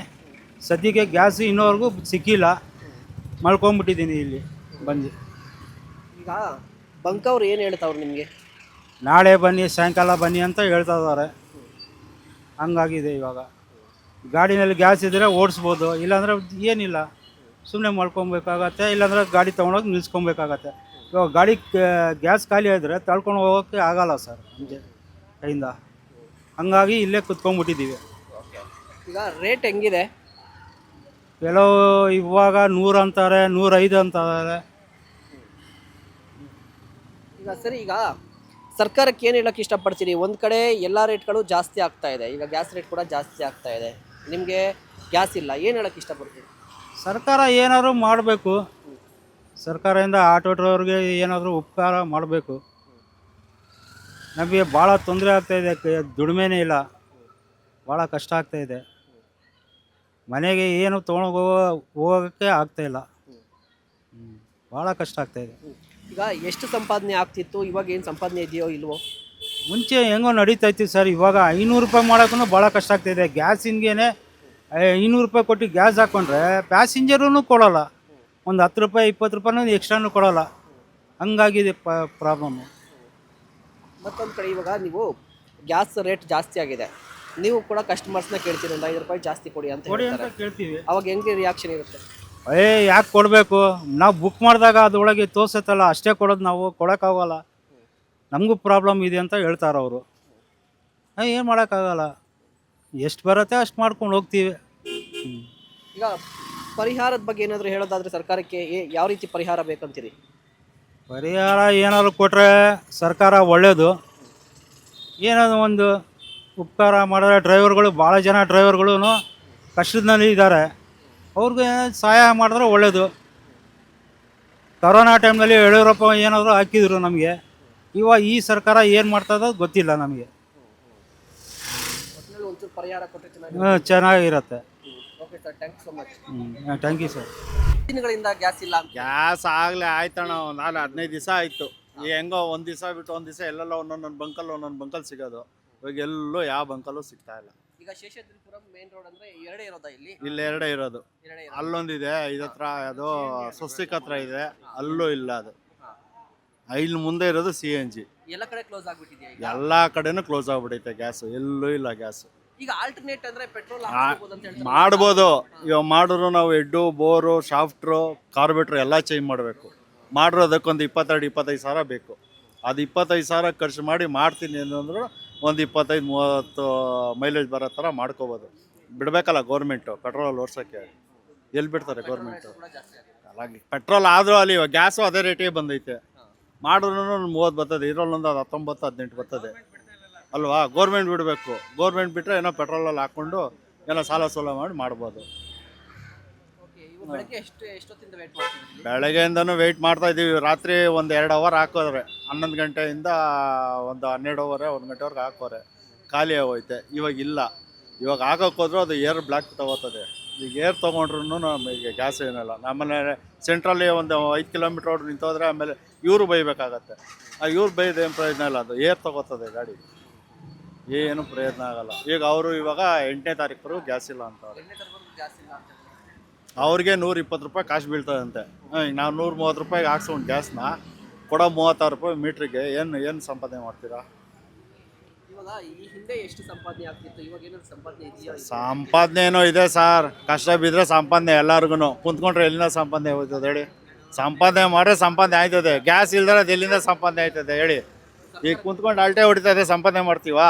[SPEAKER 7] ಸದ್ಯಕ್ಕೆ ಗ್ಯಾಸ್ ಇನ್ನೋವರೆಗೂ ಸಿಕ್ಕಿಲ್ಲ, ಮಲ್ಕೊಂಬಿಟ್ಟಿದ್ದೀನಿ ಇಲ್ಲಿ ಬಂದು.
[SPEAKER 1] ಈಗ ಬಂಕ್ ಅವ್ರು ಏನು ಹೇಳ್ತಾವ್ರು ನಿಮಗೆ?
[SPEAKER 7] ನಾಳೆ ಬನ್ನಿ, ಸಾಯಂಕಾಲ ಬನ್ನಿ ಅಂತ ಹೇಳ್ತಾ ಇದ್ದಾರೆ. ಹಂಗಾಗಿದೆ ಇವಾಗ. ಗಾಡಿನಲ್ಲಿ ಗ್ಯಾಸ್ ಇದ್ದರೆ ಓಡಿಸ್ಬೋದು, ಇಲ್ಲಾಂದರೆ ಏನಿಲ್ಲ, ಸುಮ್ಮನೆ ಮಾಡ್ಕೊಬೇಕಾಗತ್ತೆ. ಇಲ್ಲಾಂದರೆ ಗಾಡಿ ತೊಗೊಂಡೋಗಿ ನಿಲ್ಸ್ಕೊಬೇಕಾಗತ್ತೆ. ಇವಾಗ ಗಾಡಿ ಗ್ಯಾಸ್ ಖಾಲಿ ಆದರೆ ತಳ್ಕೊಂಡು ಹೋಗೋಕ್ಕೆ ಆಗಲ್ಲ ಸರ್ ನಮಗೆ ಕೈಯಿಂದ. ಹಂಗಾಗಿ ಇಲ್ಲೇ ಕುತ್ಕೊಂಡ್ಬಿಟ್ಟಿದ್ದೀವಿ.
[SPEAKER 1] ಈಗ ರೇಟ್ ಹೆಂಗಿದೆ?
[SPEAKER 7] ಕೆಲವು ಇವಾಗ 100 ಅಂತಾರೆ, 105 ಅಂತಾರೆ.
[SPEAKER 1] ಈಗ ಸರಿ, ಈಗ ಸರ್ಕಾರಕ್ಕೆ ಏನು ಹೇಳೋಕ್ಕೆ ಇಷ್ಟಪಡ್ತೀರಿ? ಒಂದು ಕಡೆ ಎಲ್ಲ ರೇಟ್ಗಳು ಜಾಸ್ತಿ ಆಗ್ತಾ ಇದೆ, ಈಗ ಗ್ಯಾಸ್ ರೇಟ್ ಕೂಡ ಜಾಸ್ತಿ ಆಗ್ತಾ ಇದೆ, ನಿಮಗೆ ಗ್ಯಾಸ್ ಇಲ್ಲ, ಏನು ಹೇಳೋಕ್ಕೆ ಇಷ್ಟಪಡ್ತೀರಿ?
[SPEAKER 7] ಸರ್ಕಾರ ಏನಾದರೂ ಮಾಡಬೇಕು. ಸರ್ಕಾರದಿಂದ ಆಟೋ ಡ್ರೈವರ್ಗೆ ಏನಾದರೂ ಉಪಕಾರ ಮಾಡಬೇಕು. ನಮಗೆ ಭಾಳ ತೊಂದರೆ ಆಗ್ತಾಯಿದೆ, ದುಡಿಮೆನೇ ಇಲ್ಲ, ಭಾಳ ಕಷ್ಟ ಆಗ್ತಾಯಿದೆ. ಮನೆಗೆ ಏನು ತೊಗೊಂಡು ಹೋಗೋಕ್ಕೆ ಆಗ್ತಾಯಿಲ್ಲ, ಭಾಳ ಕಷ್ಟ ಆಗ್ತಾಯಿದೆ.
[SPEAKER 1] ಈಗ ಎಷ್ಟು ಸಂಪಾದನೆ ಆಗ್ತಿತ್ತು, ಇವಾಗ ಏನು ಸಂಪಾದನೆ ಇದೆಯೋ ಇಲ್ವೋ?
[SPEAKER 7] ಮುಂಚೆ ಹೆಂಗೋ ನಡೀತಾಯಿತ್ತು ಸರ್, ಇವಾಗ 500 ರೂಪಾಯಿ ಮಾಡೋಕ್ಕೂ ಭಾಳ ಕಷ್ಟ ಆಗ್ತಾಯಿದೆ. ಗ್ಯಾಸಿನ್ಗೇನೆ 500 ರೂಪಾಯಿ ಕೊಟ್ಟು ಗ್ಯಾಸ್ ಹಾಕ್ಕೊಂಡ್ರೆ ಪ್ಯಾಸೆಂಜರೂ ಕೊಡೋಲ್ಲ. ಒಂದು 10 ರೂಪಾಯಿ 20 ರೂಪಾಯಿನೂ ಎಕ್ಸ್ಟ್ರಾನು ಕೊಡೋಲ್ಲ. ಹಂಗಾಗಿದೆ ಪ್ರಾಬ್ಲಮ್ಮು.
[SPEAKER 1] ಮತ್ತೊಂದು ಕಡೆ ಇವಾಗ ನೀವು ಗ್ಯಾಸ್ ರೇಟ್ ಜಾಸ್ತಿ ಆಗಿದೆ, ನೀವು ಕೂಡ ಕಸ್ಟಮರ್ಸ್ನ ಕೇಳ್ತೀರಿ ಒಂದು 5 ರೂಪಾಯಿ ಜಾಸ್ತಿ ಕೊಡಿ ಅಂತ
[SPEAKER 7] ಕೊಡಿ ಅಂತ
[SPEAKER 1] ಹೇಳ್ತಾರೆ.
[SPEAKER 7] ಕೇಳ್ತೀವಿ.
[SPEAKER 1] ಅವಾಗ ಹೆಂಗೆ ರಿಯಾಕ್ಷನ್ ಇರುತ್ತೆ?
[SPEAKER 7] ಯಾಕೆ ಕೊಡಬೇಕು, ನಾವು ಬುಕ್ ಮಾಡಿದಾಗ ಅದರೊಳಗೆ ತೋರಿಸುತ್ತಲ್ಲ ಅಷ್ಟೇ ಕೊಡೋದು, ನಾವು ಕೊಡೋಕ್ಕಾಗಲ್ಲ, ನಮಗೂ ಪ್ರಾಬ್ಲಮ್ ಇದೆ ಅಂತ ಹೇಳ್ತಾರೆ ಅವರು. ಏನು ಮಾಡೋಕ್ಕಾಗಲ್ಲ, ಎಷ್ಟು ಬರುತ್ತೆ ಅಷ್ಟು ಮಾಡ್ಕೊಂಡು ಹೋಗ್ತೀವಿ.
[SPEAKER 1] ಈಗ ಪರಿಹಾರದ ಬಗ್ಗೆ ಏನಾದರೂ ಹೇಳೋದಾದರೆ ಸರ್ಕಾರಕ್ಕೆ ಯಾವ ರೀತಿ ಪರಿಹಾರ ಬೇಕಂತೀರಿ?
[SPEAKER 7] ಪರಿಹಾರ ಏನಾದ್ರು ಕೊಟ್ಟರೆ ಸರ್ಕಾರ ಒಳ್ಳೆಯದು. ಏನಾದರೂ ಒಂದು ಉಪಕಾರ ಮಾಡಿದ್ರೆ ಡ್ರೈವರ್ಗಳು, ಭಾಳ ಜನ ಡ್ರೈವರ್ಗಳು ಕಷ್ಟದಲ್ಲಿ ಇದ್ದಾರೆ, ಅವ್ರಿಗೆ ಸಹಾಯ ಮಾಡಿದ್ರೆ ಒಳ್ಳೆಯದು. ಕರೋನಾ ಟೈಮ್ನಲ್ಲಿ 7 ರೂಪಾಯಿ ಏನಾದರೂ ಹಾಕಿದ್ರು ನಮಗೆ. ಇವಾಗ ಈ ಸರ್ಕಾರ ಏನು ಮಾಡ್ತದೋ ಗೊತ್ತಿಲ್ಲ ನಮಗೆ.
[SPEAKER 1] ಒಂಚೂರು ಪರಿಹಾರ ಕೊಟ್ಟರೆ
[SPEAKER 7] ಚೆನ್ನಾಗಿರುತ್ತೆ.
[SPEAKER 1] Okay sir, thank you so much.
[SPEAKER 7] Thank you sir.
[SPEAKER 1] ದಿನಗಳಿಂದ ಗ್ಯಾಸ್ ಇಲ್ಲ ಅಂತ?
[SPEAKER 8] ಗ್ಯಾಸ್ ಆಗಲೇ ಆಯ್ತಣ್ಣ, 15 ದಿವಸ ಆಯಿತು. ಹೆಂಗೋ ಒಂದು ದಿವಸ ಬಿಟ್ಟು ಒಂದು ದಿವಸ ಎಲ್ಲೆಲ್ಲ ಒಂದೊಂದು ಬಂಕಲ್ಲಿ ಸಿಗೋದು. ಇವಾಗ ಎಲ್ಲೂ ಯಾವ ಬಂಕಲ್ಲೂ ಸಿಗ್ತಾ ಇಲ್ಲ.
[SPEAKER 1] ಈಗ ಶೇಷಾದ್ರಿಪುರಂ ಮೇನ್ ರೋಡ್ ಅಂದ್ರೆ ಎರಡೇ ಇರೋದಾ ಇಲ್ಲಿ?
[SPEAKER 8] ಇಲ್ಲಿ ಎರಡೇ ಇರೋದು.
[SPEAKER 1] ಎರಡೇ ಇರೋದು.
[SPEAKER 8] ಅಲ್ಲೊಂದಿದೆ, ಇದತ್ರ ಅದು ಸ್ವಸ್ತಿಕ್ ಹತ್ರ ಇದೆ, ಅಲ್ಲೂ ಇಲ್ಲ ಅದು. ಇಲ್ಲಿ ಮುಂದೆ ಇರೋದು CNG.
[SPEAKER 1] ಎಲ್ಲ ಕಡೆ ಕ್ಲೋಸ್ ಆಗ್ಬಿಟ್ಟಿದೆಯಾ ಈಗ?
[SPEAKER 8] ಎಲ್ಲ ಕಡೆನೂ ಕ್ಲೋಸ್ ಆಗ್ಬಿಟ್ಟೈತೆ ಗ್ಯಾಸ್, ಎಲ್ಲೂ ಇಲ್ಲ ಗ್ಯಾಸ್.
[SPEAKER 1] ಈಗ ಆಲ್ಟರ್ನೇಟ್ ಅಂದ್ರೆ ಪೆಟ್ರೋಲ್ ಹಾಕ್ಬೋದು ಅಂತ ಹೇಳ್ತಾರೆ.
[SPEAKER 8] ಮಾಡ್ಬೋದು, ಇವಾಗ ಮಾಡಿದ್ರು ನಾವು ಹೆಡ್ಡು, ಬೋರು, ಶಾಫ್ಟ್ರು, ಕಾರ್ಬೇಟ್ರು ಎಲ್ಲ ಚೇಂಜ್ ಮಾಡಬೇಕು. ಮಾಡಿರೋದಕ್ಕೊಂದು 22-25 ಸಾವಿರ ಬೇಕು. ಅದು 25 ಸಾವಿರ ಖರ್ಚು ಮಾಡಿ ಮಾಡ್ತೀನಿ ಅಂದ್ರು ಒಂದು 25-30 ಮೈಲೇಜ್ ಬರೋ ಥರ ಮಾಡ್ಕೋಬೋದು. ಬಿಡಬೇಕಲ್ಲ ಗೌರ್ಮೆಂಟು ಪೆಟ್ರೋಲಲ್ಲಿ ಓಡಿಸೋಕ್ಕೆ, ಎಲ್ಲಿ ಬಿಡ್ತಾರೆ ಗೌರ್ಮೆಂಟು? ಅಲ್ಲಾಗಿ ಪೆಟ್ರೋಲ್ ಆದರೂ ಅಲ್ಲಿ ಇವಾಗ ಗ್ಯಾಸು ಅದೇ ರೇಟಿಗೆ ಬಂದೈತೆ. ಮಾಡಿದ್ರು 30 ಬರ್ತದೆ, ಇದರಲ್ಲೊಂದು 19-18 ಬರ್ತದೆ ಅಲ್ವಾ? ಗೌರ್ಮೆಂಟ್ ಬಿಡಬೇಕು. ಗೌರ್ಮೆಂಟ್ ಬಿಟ್ಟರೆ ಏನೋ ಪೆಟ್ರೋಲಲ್ಲಿ ಹಾಕ್ಕೊಂಡು ಏನೋ ಸಾಲ ಸೋಲ ಮಾಡಿ ಮಾಡ್ಬೋದು.
[SPEAKER 1] ಬೆಳಗ್ಗೆ ಎಷ್ಟೊತ್ತಿಂದ ವೇಟ್ ಮಾಡ್ತಿದ್ರಿ?
[SPEAKER 8] ಬೆಳಗ್ಗೆಯಿಂದನೂ ವೆಯ್ಟ್ ಮಾಡ್ತಾ ಇದ್ದೀವಿ. ರಾತ್ರಿ ಒಂದು 2 ಅವರ್ ಹಾಕೋದ್ರೆ 11 ಗಂಟೆಯಿಂದ ಒಂದು 12 ಅವರ್ 1 ಗಂಟೆವರೆಗೆ ಹಾಕೋರೆ ಖಾಲಿ ಆಗೋಯ್ತೆ. ಇವಾಗ ಇಲ್ಲ, ಇವಾಗ ಹಾಕೋಕೆ ಹೋದ್ರೆ ಅದು ಏರ್ ಬ್ಲ್ಯಾಕ್ ತೊಗೋತದೆ. ಈಗ ಏರ್ ತೊಗೊಂಡ್ರು ನಮಗೆ ಗ್ಯಾಸ್ ಏನಿಲ್ಲ. ನಮ್ಮನೆ ಸೆಂಟ್ರಲ್ಲಿ ಒಂದು 5 ಕಿಲೋಮೀಟ್ರ್ ರೋಡ್ ನಿಂತೋದ್ರೆ ಆಮೇಲೆ ಇವರು ಬೈಬೇಕಾಗತ್ತೆ. ಇವ್ರು ಬೈದು ಏನು ಪ್ರಯೋಜನ ಇಲ್ಲ, ಅದು ಏರ್ ತೊಗೋತದೆ ಗಾಡಿ, ಏನು ಪ್ರಯೋಜನ ಆಗಲ್ಲ. ಈಗ ಅವರು ಇವಾಗ 8ನೇ ತಾರೀಕು ಗ್ಯಾಸ್ ಇಲ್ಲ ಅಂತವ್ರೆ. ಅವ್ರಿಗೆ 120 ರೂಪಾಯಿ ಕಾಸು ಬೀಳ್ತದಂತೆ. ನಾವು 130 ರೂಪಾಯಿಗೆ ಹಾಕ್ಸೋಣ ಗ್ಯಾಸ್ನ, ಕೊಡೋ 36 ರೂಪಾಯಿ ಮೀಟ್ರಿಗೆ. ಏನು ಸಂಪಾದನೆ ಮಾಡ್ತೀರಾ?
[SPEAKER 1] ಇವಾಗ ಈ ಹಿಂದೆ ಎಷ್ಟು ಸಂಪಾದನೆ ಆಗ್ತಿತ್ತು, ಇವಾಗ ಏನಾದ್ರು ಸಂಪಾದನೆ ಇದೆಯಾ?
[SPEAKER 8] ಸಂಪಾದನೆ ಏನೋ ಇದೆ ಸರ್, ಕಷ್ಟ ಬಿದ್ದರೆ ಸಂಪಾದನೆ ಎಲ್ಲರಿಗೂ. ಕುಂತ್ಕೊಂಡ್ರೆ ಎಲ್ಲಿಂದ ಸಂಪಾದನೆ ಹೋಗ್ತದೆ ಹೇಳಿ? ಸಂಪಾದನೆ ಮಾಡಿದ್ರೆ ಸಂಪಾದನೆ ಆಯ್ತದೆ. ಗ್ಯಾಸ್ ಇಲ್ದರೆ ಅದು ಎಲ್ಲಿಂದ ಸಂಪಾದನೆ ಆಯ್ತದೆ ಹೇಳಿ? ಈಗ ಕುಂತ್ಕೊಂಡು ಅಲ್ಟೆ ಹೊಡಿತಾ ಇದ್ರೆ ಸಂಪಾದನೆ ಮಾಡ್ತೀವಾ?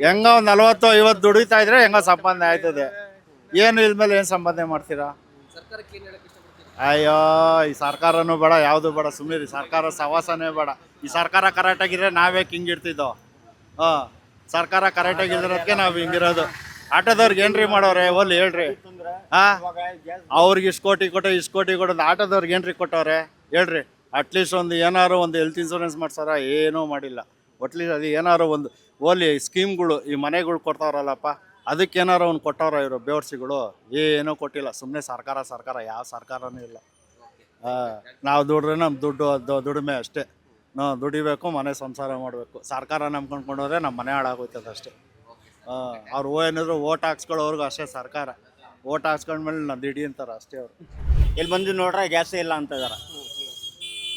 [SPEAKER 8] ಹೆಂಗ ಒಂದು 40-50 ದುಡಿತಾ ಇದ್ರೆ ಹೆಂಗ ಸಂಪಾದನೆ ಆಯ್ತದೆ? ಏನು ಇಲ್ಮೇಲೆ ಏನು ಸಂಪಾದನೆ ಮಾಡ್ತೀರಾ?
[SPEAKER 1] ಸರ್ಕಾರಕ್ಕೆ ಏನು ಹೇಳಕ್ಕೆ ಇಷ್ಟಪಡ್ತೀರಾ?
[SPEAKER 8] ಅಯ್ಯೋ, ಈ ಸರ್ಕಾರನೂ ಬೇಡ, ಯಾವುದು ಬೇಡ, ಸುಮ್ಮನೆ ಸರ್ಕಾರ ಸವಾಸನೇ ಬೇಡ. ಈ ಸರ್ಕಾರ ಕರೆಕ್ಟಾಗಿದ್ರೆ ನಾವೇ ಹಿಂಗಿರ್ತಿದ್ದೋ? ಸರ್ಕಾರ ಕರೆಕ್ಟಾಗಿರೋದಕ್ಕೆ ನಾವು ಹಿಂಗಿರೋದು. ಆಟೋದವ್ರಿಗೆ ಏನ್ರಿ ಮಾಡೋರೆ ಒಲ್ಲಿ ಹೇಳ್ರಿ? ಅವ್ರಿಗೆ ಇಷ್ಟು ಕೋಟಿ ಕೊಟ್ಟೋದು, ಆಟೋದವ್ರಿಗೆ ಏನ್ರಿ ಕೊಟ್ಟವ್ರೆ ಹೇಳ್ರಿ? ಅಟ್ಲೀಸ್ಟ್ ಒಂದು ಏನಾರು ಒಂದು ಹೆಲ್ತ್ ಇನ್ಸೂರೆನ್ಸ್ ಮಾಡ್ಸಾರ? ಏನೂ ಮಾಡಿಲ್ಲ. ಅಟ್ಲೀಸ್ಟ್ ಅದು ಏನಾರು ಒಂದು ಓಲಿ ಸ್ಕೀಮ್ಗಳು ಈ ಮನೆಗಳು ಕೊಡ್ತಾವ್ರಲ್ಲಪ್ಪ, ಅದಕ್ಕೇನಾರು ಒಂದು ಕೊಟ್ಟವ್ರ ಇವರು ಬೇವರ್ಸಿಗಳು? ಏನೂ ಕೊಟ್ಟಿಲ್ಲ. ಸುಮ್ಮನೆ ಸರ್ಕಾರ, ಯಾವ ಸರ್ಕಾರನೂ ಇಲ್ಲ. ನಾವು ದುಡ್ರೆ ನಮ್ಮ ದುಡಿಮೆ ಅಷ್ಟೇ. ನಾವು ದುಡಿಬೇಕು, ಮನೆ ಸಂಸಾರ ಮಾಡಬೇಕು. ಸರ್ಕಾರ ನಂಬ್ಕೊಂಡ್ಕೊಂಡೋದ್ರೆ ನಮ್ಮ ಮನೆ ಹಾಳಾಗೋಯ್ತದೆ ಅಷ್ಟೇ. ಅವ್ರು ಏನಿದ್ರು ಓಟ್ ಹಾಕ್ಸ್ಕೊಳ್ಳೋರ್ಗು ಅಷ್ಟೇ ಸರ್ಕಾರ. ಓಟ್ ಹಾಕ್ಸ್ಕೊಂಡ್ಮೇಲೆ ನಾನು ದಿಡಿ ಅಂತಾರೆ ಅಷ್ಟೇ ಅವರು.
[SPEAKER 9] ಇಲ್ಲಿ ಬಂದು ನೋಡ್ರೆ ಗ್ಯಾಸ್ ಇಲ್ಲ ಅಂತ ಇದಾರೆ.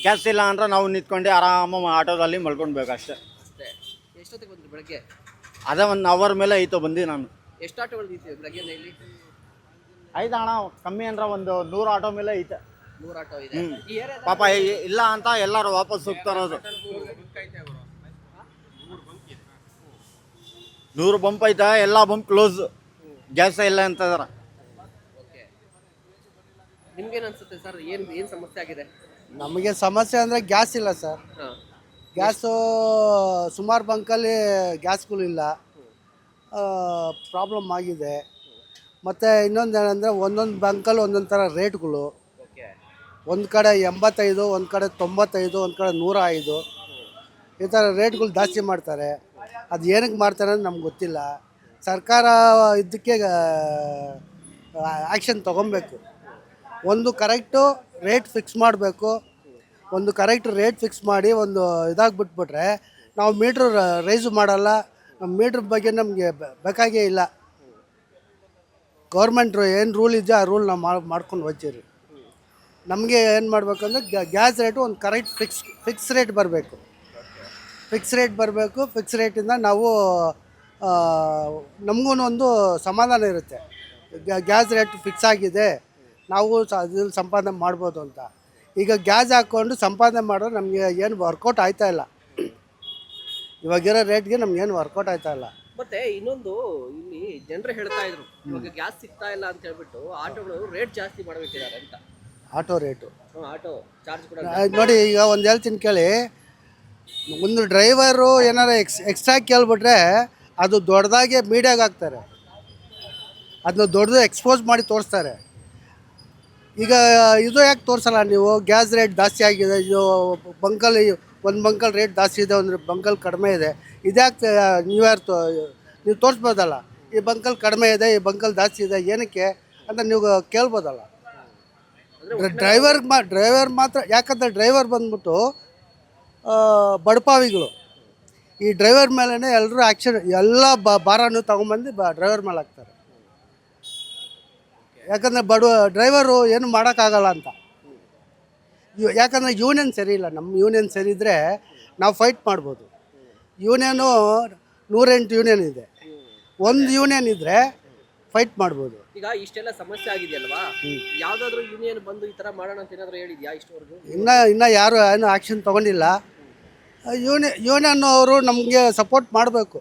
[SPEAKER 9] ಗ್ಯಾಸ್ ಇಲ್ಲ ಅಂದ್ರೆ ನಾವು ನಿಂತ್ಕೊಂಡು ಆರಾಮ ಆಟೋದಲ್ಲಿ ಮಲ್ಕೊಳ್ಬೇಕು ಅಷ್ಟೇ.
[SPEAKER 1] ಎಷ್ಟೊತ್ತಿಗೆ ಬಂದ್ರಿ ಬೆಳಗ್ಗೆ?
[SPEAKER 9] ಅದೇ 1 ಅವರ್ ಮೇಲೆ ಐತೋ ಬಂದು ನಾನು.
[SPEAKER 1] ಎಷ್ಟು ಆಟೋಗಳು ನಿಂತಿವೆ ಬೆಳಗ್ಗೆ ಇಲ್ಲಿ?
[SPEAKER 9] ಐತೆ ಅಣ್ಣ, ಕಮ್ಮಿ ಅಂದ್ರೆ ಒಂದು 100 ಆಟೋ ಮೇಲೆ ಐತೆ.
[SPEAKER 1] 100 ಆಟೋ ಇದೆ. ಈ ಏರಿಯಾದ
[SPEAKER 9] ಪಾಪ ಇಲ್ಲ ಅಂತ ಎಲ್ಲರೂ ವಾಪಸ್ ಹೋಗ್ತಾರೋದು. 100 ಬಂಪ್ ಐತೆ, ಎಲ್ಲ ಬಂಪ್ ಕ್ಲೋಸ್, ಗ್ಯಾಸ್ ಇಲ್ಲ ಅಂತ ಇದಾರೆ.
[SPEAKER 1] ನಿಮ್ಗೇನು ಅನ್ಸುತ್ತೆ ಸರ್, ಏನು ಸಮಸ್ಯೆ ಆಗಿದೆ?
[SPEAKER 10] ನಮಗೆ ಸಮಸ್ಯೆ ಅಂದರೆ ಗ್ಯಾಸ್ ಇಲ್ಲ ಸರ್. ಗ್ಯಾಸು ಸುಮಾರು ಬಂಕಲ್ಲಿ ಗ್ಯಾಸ್ಗಳಿಲ್ಲ, ಪ್ರಾಬ್ಲಮ್ ಆಗಿದೆ. ಮತ್ತು ಇನ್ನೊಂದು ಏನಂದರೆ ಒಂದೊಂದು ಬಂಕಲ್ಲಿ ಒಂದೊಂದು ಥರ ರೇಟ್ಗಳು. ಒಂದು ಕಡೆ 85, ಒಂದು ಕಡೆ 95, ಒಂದು ಕಡೆ 105, ಈ ಥರ ರೇಟ್ಗಳು ಜಾಸ್ತಿ ಮಾಡ್ತಾರೆ. ಅದು ಏನಕ್ಕೆ ಮಾಡ್ತಾರೆ ಅಂತ ನಮ್ಗೆ ಗೊತ್ತಿಲ್ಲ. ಸರ್ಕಾರ ಇದಕ್ಕೆ ಆ್ಯಕ್ಷನ್ ತೊಗೊಬೇಕು. ಒಂದು ಕರೆಕ್ಟು ರೇಟ್ ಫಿಕ್ಸ್ ಮಾಡಬೇಕು. ಒಂದು ಕರೆಕ್ಟ್ ರೇಟ್ ಫಿಕ್ಸ್ ಮಾಡಿ ಒಂದು ಇದಾಗಿಬಿಟ್ಬಿಟ್ರೆ ನಾವು ಮೀಟ್ರ್ ರೈಸು ಮಾಡಲ್ಲ. ನಮ್ಮ ಮೀಟ್ರ್ ಬಗ್ಗೆ ನಮಗೆ ಬೇಕಾಗೇ ಇಲ್ಲ. ಗೌರ್ಮೆಂಟ್ರು ಏನು ರೂಲ್ ಇದೆಯೋ ಆ ರೂಲ್ ನಾವು ಮಾಡ್ಕೊಂಡು ಹೋಗ್ತೀವಿ. ನಮಗೆ ಏನು ಮಾಡಬೇಕಂದ್ರೆ ಗ್ಯಾಸ್ ರೇಟು ಒಂದು ಕರೆಕ್ಟ್ ಫಿಕ್ಸ್ ರೇಟ್ ಬರಬೇಕು. ಫಿಕ್ಸ್ ರೇಟಿಂದ ನಾವು ನಮಗೂ ಒಂದು ಸಮಾಧಾನ ಇರುತ್ತೆ. ಗ್ಯಾಸ್ ರೇಟ್ ಫಿಕ್ಸ್ ಆಗಿದೆ, ನಾವು ಅದ್ರಲ್ಲಿ ಸಂಪಾದನೆ ಮಾಡ್ಬೋದು ಅಂತ. ಈಗ ಗ್ಯಾಸ್ ಹಾಕ್ಕೊಂಡು ಸಂಪಾದನೆ ಮಾಡಿದ್ರೆ ನಮಗೆ ಏನು ವರ್ಕೌಟ್ ಆಯ್ತಾ ಇಲ್ಲ. ಇವಾಗಿರೋ ರೇಟ್ಗೆ ನಮ್ಗೇನು ವರ್ಕೌಟ್ ಆಯ್ತಾ ಇಲ್ಲ.
[SPEAKER 1] ಮತ್ತೆ ಇನ್ನೊಂದು, ಇಲ್ಲಿ ಜನರು ಹೇಳ್ತಾ ಇದ್ರು ಇವಾಗ ಗ್ಯಾಸ್ ಸಿಗ್ತಾ ಇಲ್ಲ ಅಂತ ಹೇಳ್ಬಿಟ್ಟು ಆಟೋಗಳು ರೇಟ್ ಜಾಸ್ತಿ ಮಾಡಬೇಕಿದ್ದಾರೆ ಅಂತ.
[SPEAKER 10] ಆಟೋ ರೇಟು,
[SPEAKER 1] ಆಟೋ ಚಾರ್ಜ್ ಕೂಡ
[SPEAKER 10] ನೋಡಿ. ಈಗ ಒಂದು ಹೇಳ್ತೀನಿ ಕೇಳಿ, ಒಂದು ಡ್ರೈವರು ಏನಾರು ಎಕ್ಸ್ಟ್ರಾ ಕೇಳ್ಬಿಟ್ರೆ ಅದು ದೊಡ್ಡದಾಗಿ ಮೀಡಿಯಾಗೆ ಹಾಕ್ತಾರೆ, ಅದನ್ನ ದೊಡ್ಡದು ಎಕ್ಸ್ಪೋಸ್ ಮಾಡಿ ತೋರಿಸ್ತಾರೆ. ಈಗ ಇದು ಯಾಕೆ ತೋರಿಸಲ್ಲ ನೀವು? ಗ್ಯಾಸ್ ರೇಟ್ ಜಾಸ್ತಿ ಆಗಿದೆ, ಇದು ಬಂಕಲ್ಲಿ ಒಂದು ಬಂಕಲ್ಲಿ ರೇಟ್ ಜಾಸ್ತಿ ಇದೆ, ಒಂದು ಬಂಕಲ್ಲಿ ಕಡಿಮೆ ಇದೆ, ಇದ್ಯಾಕೆ ನೀವು ತೋರಿಸ್ಬೋದಲ್ಲ? ಈ ಬಂಕಲ್ಲಿ ಕಡಿಮೆ ಇದೆ, ಈ ಬಂಕಲ್ಲಿ ಜಾಸ್ತಿ ಇದೆ, ಏನಕ್ಕೆ ಅಂತ ನೀವು ಕೇಳ್ಬೋದಲ್ಲ. ಡ್ರೈವರ್ ಮಾತ್ರ, ಯಾಕಂದರೆ ಡ್ರೈವರ್ ಬಂದ್ಬಿಟ್ಟು ಬಡಪಾವಿಗಳು. ಈ ಡ್ರೈವರ್ ಮೇಲೇ ಎಲ್ಲರೂ ಆ್ಯಕ್ಷನ್ ಎಲ್ಲ ಭಾರನೂ ತೊಗೊಂಬಂದು ಡ್ರೈವರ್ ಮೇಲೆ ಹಾಕ್ತಾರೆ. ಯಾಕಂದರೆ ಡ್ರೈವರು ಏನು ಮಾಡೋಕ್ಕಾಗಲ್ಲ ಅಂತ. ಯಾಕಂದರೆ ಯೂನಿಯನ್ ಸರಿ ಇಲ್ಲ. ನಮ್ಮ ಯೂನಿಯನ್ ಸರಿ ಇದ್ದರೆ ನಾವು ಫೈಟ್ ಮಾಡ್ಬೋದು. ಯೂನಿಯನು 108 ಯೂನಿಯನ್ ಇದೆ. ಒಂದು ಯೂನಿಯನ್ ಇದ್ದರೆ ಫೈಟ್ ಮಾಡ್ಬೋದು.
[SPEAKER 1] ಈಗ ಇಷ್ಟೆಲ್ಲ ಸಮಸ್ಯೆ ಆಗಿದೆಯಲ್ವಾ, ಯಾವ್ದಾದ್ರು ಯೂನಿಯನ್ ಬಂದು ಈ ತರ ಮಾಡೋಣ ಅಂತ ಏನಾದ್ರು ಹೇಳಿದ್ಯಾ ಇಷ್ಟವರೆಗೂ?
[SPEAKER 10] ಇನ್ನೂ ಯಾರು ಏನು ಆ್ಯಕ್ಷನ್ ತೊಗೊಂಡಿಲ್ಲ. ಯೂನಿಯನ್ ಅವರು ನಮಗೆ ಸಪೋರ್ಟ್ ಮಾಡಬೇಕು,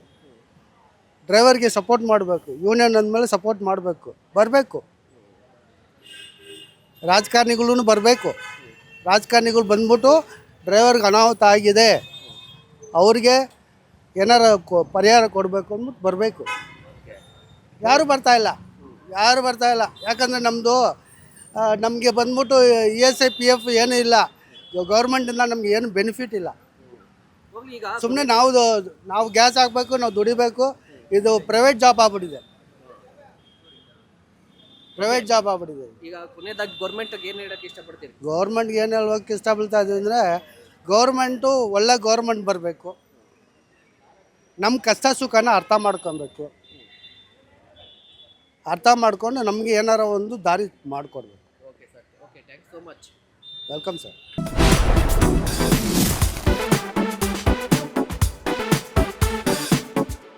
[SPEAKER 10] ಡ್ರೈವರ್ಗೆ ಸಪೋರ್ಟ್ ಮಾಡಬೇಕು. ಯೂನಿಯನ್ ಅಂದಮೇಲೆ ಸಪೋರ್ಟ್ ಮಾಡಬೇಕು, ಬರಬೇಕು. ರಾಜಕಾರಣಿಗಳೂ ಬರಬೇಕು. ರಾಜಕಾರಣಿಗಳು ಬಂದ್ಬಿಟ್ಟು ಡ್ರೈವರ್ಗೆ ಅನಾಹುತ ಆಗಿದೆ, ಅವ್ರಿಗೆ ಏನಾರ ಪರಿಹಾರ ಕೊಡಬೇಕು ಅಂದ್ಬಿಟ್ಟು ಬರಬೇಕು. ಯಾರೂ ಬರ್ತಾಯಿಲ್ಲ. ಯಾಕಂದರೆ ನಮಗೆ ಬಂದ್ಬಿಟ್ಟು ESI PF ಏನೂ ಇಲ್ಲ. ಗೌರ್ಮೆಂಟಿಂದ ನಮ್ಗೆ ಏನು ಬೆನಿಫಿಟ್ ಇಲ್ಲ.
[SPEAKER 1] ಈಗ
[SPEAKER 10] ಸುಮ್ಮನೆ ನಾವು ಗ್ಯಾಸ್ ಹಾಕಬೇಕು, ನಾವು ದುಡಿಬೇಕು. ಇದು ಪ್ರೈವೇಟ್ ಜಾಬ್ ಆಗ್ಬಿಟ್ಟಿದೆ.
[SPEAKER 1] ಈಗ ಕೊನೆಯದಾಗಿ ಗೌರ್ಮೆಂಟ್ಗೆ ಏನು ಹೇಳಕ್ಕೆ ಇಷ್ಟಪಡ್ತೀರಿ?
[SPEAKER 10] ಗೌರ್ಮೆಂಟ್ಗೆ ಏನು ಹೇಳೋಕ್ಕೆ ಇಷ್ಟಪಡ್ತಾ ಇದ್ದೀವಿ ಅಂದರೆ, ಗೌರ್ಮೆಂಟು ಒಳ್ಳೆ ಗೌರ್ಮೆಂಟ್ ಬರಬೇಕು. ನಮ್ಮ ಕಷ್ಟ ಸುಖನ ಅರ್ಥ ಮಾಡ್ಕೊಬೇಕು. ಅರ್ಥ ಮಾಡಿಕೊಂಡು ನಮಗೆ ಏನಾರ ಒಂದು ದಾರಿ ಮಾಡಿಕೊಡ್ಬೇಕು.
[SPEAKER 1] Okay sir, okay, thanks so much.
[SPEAKER 10] Welcome sir.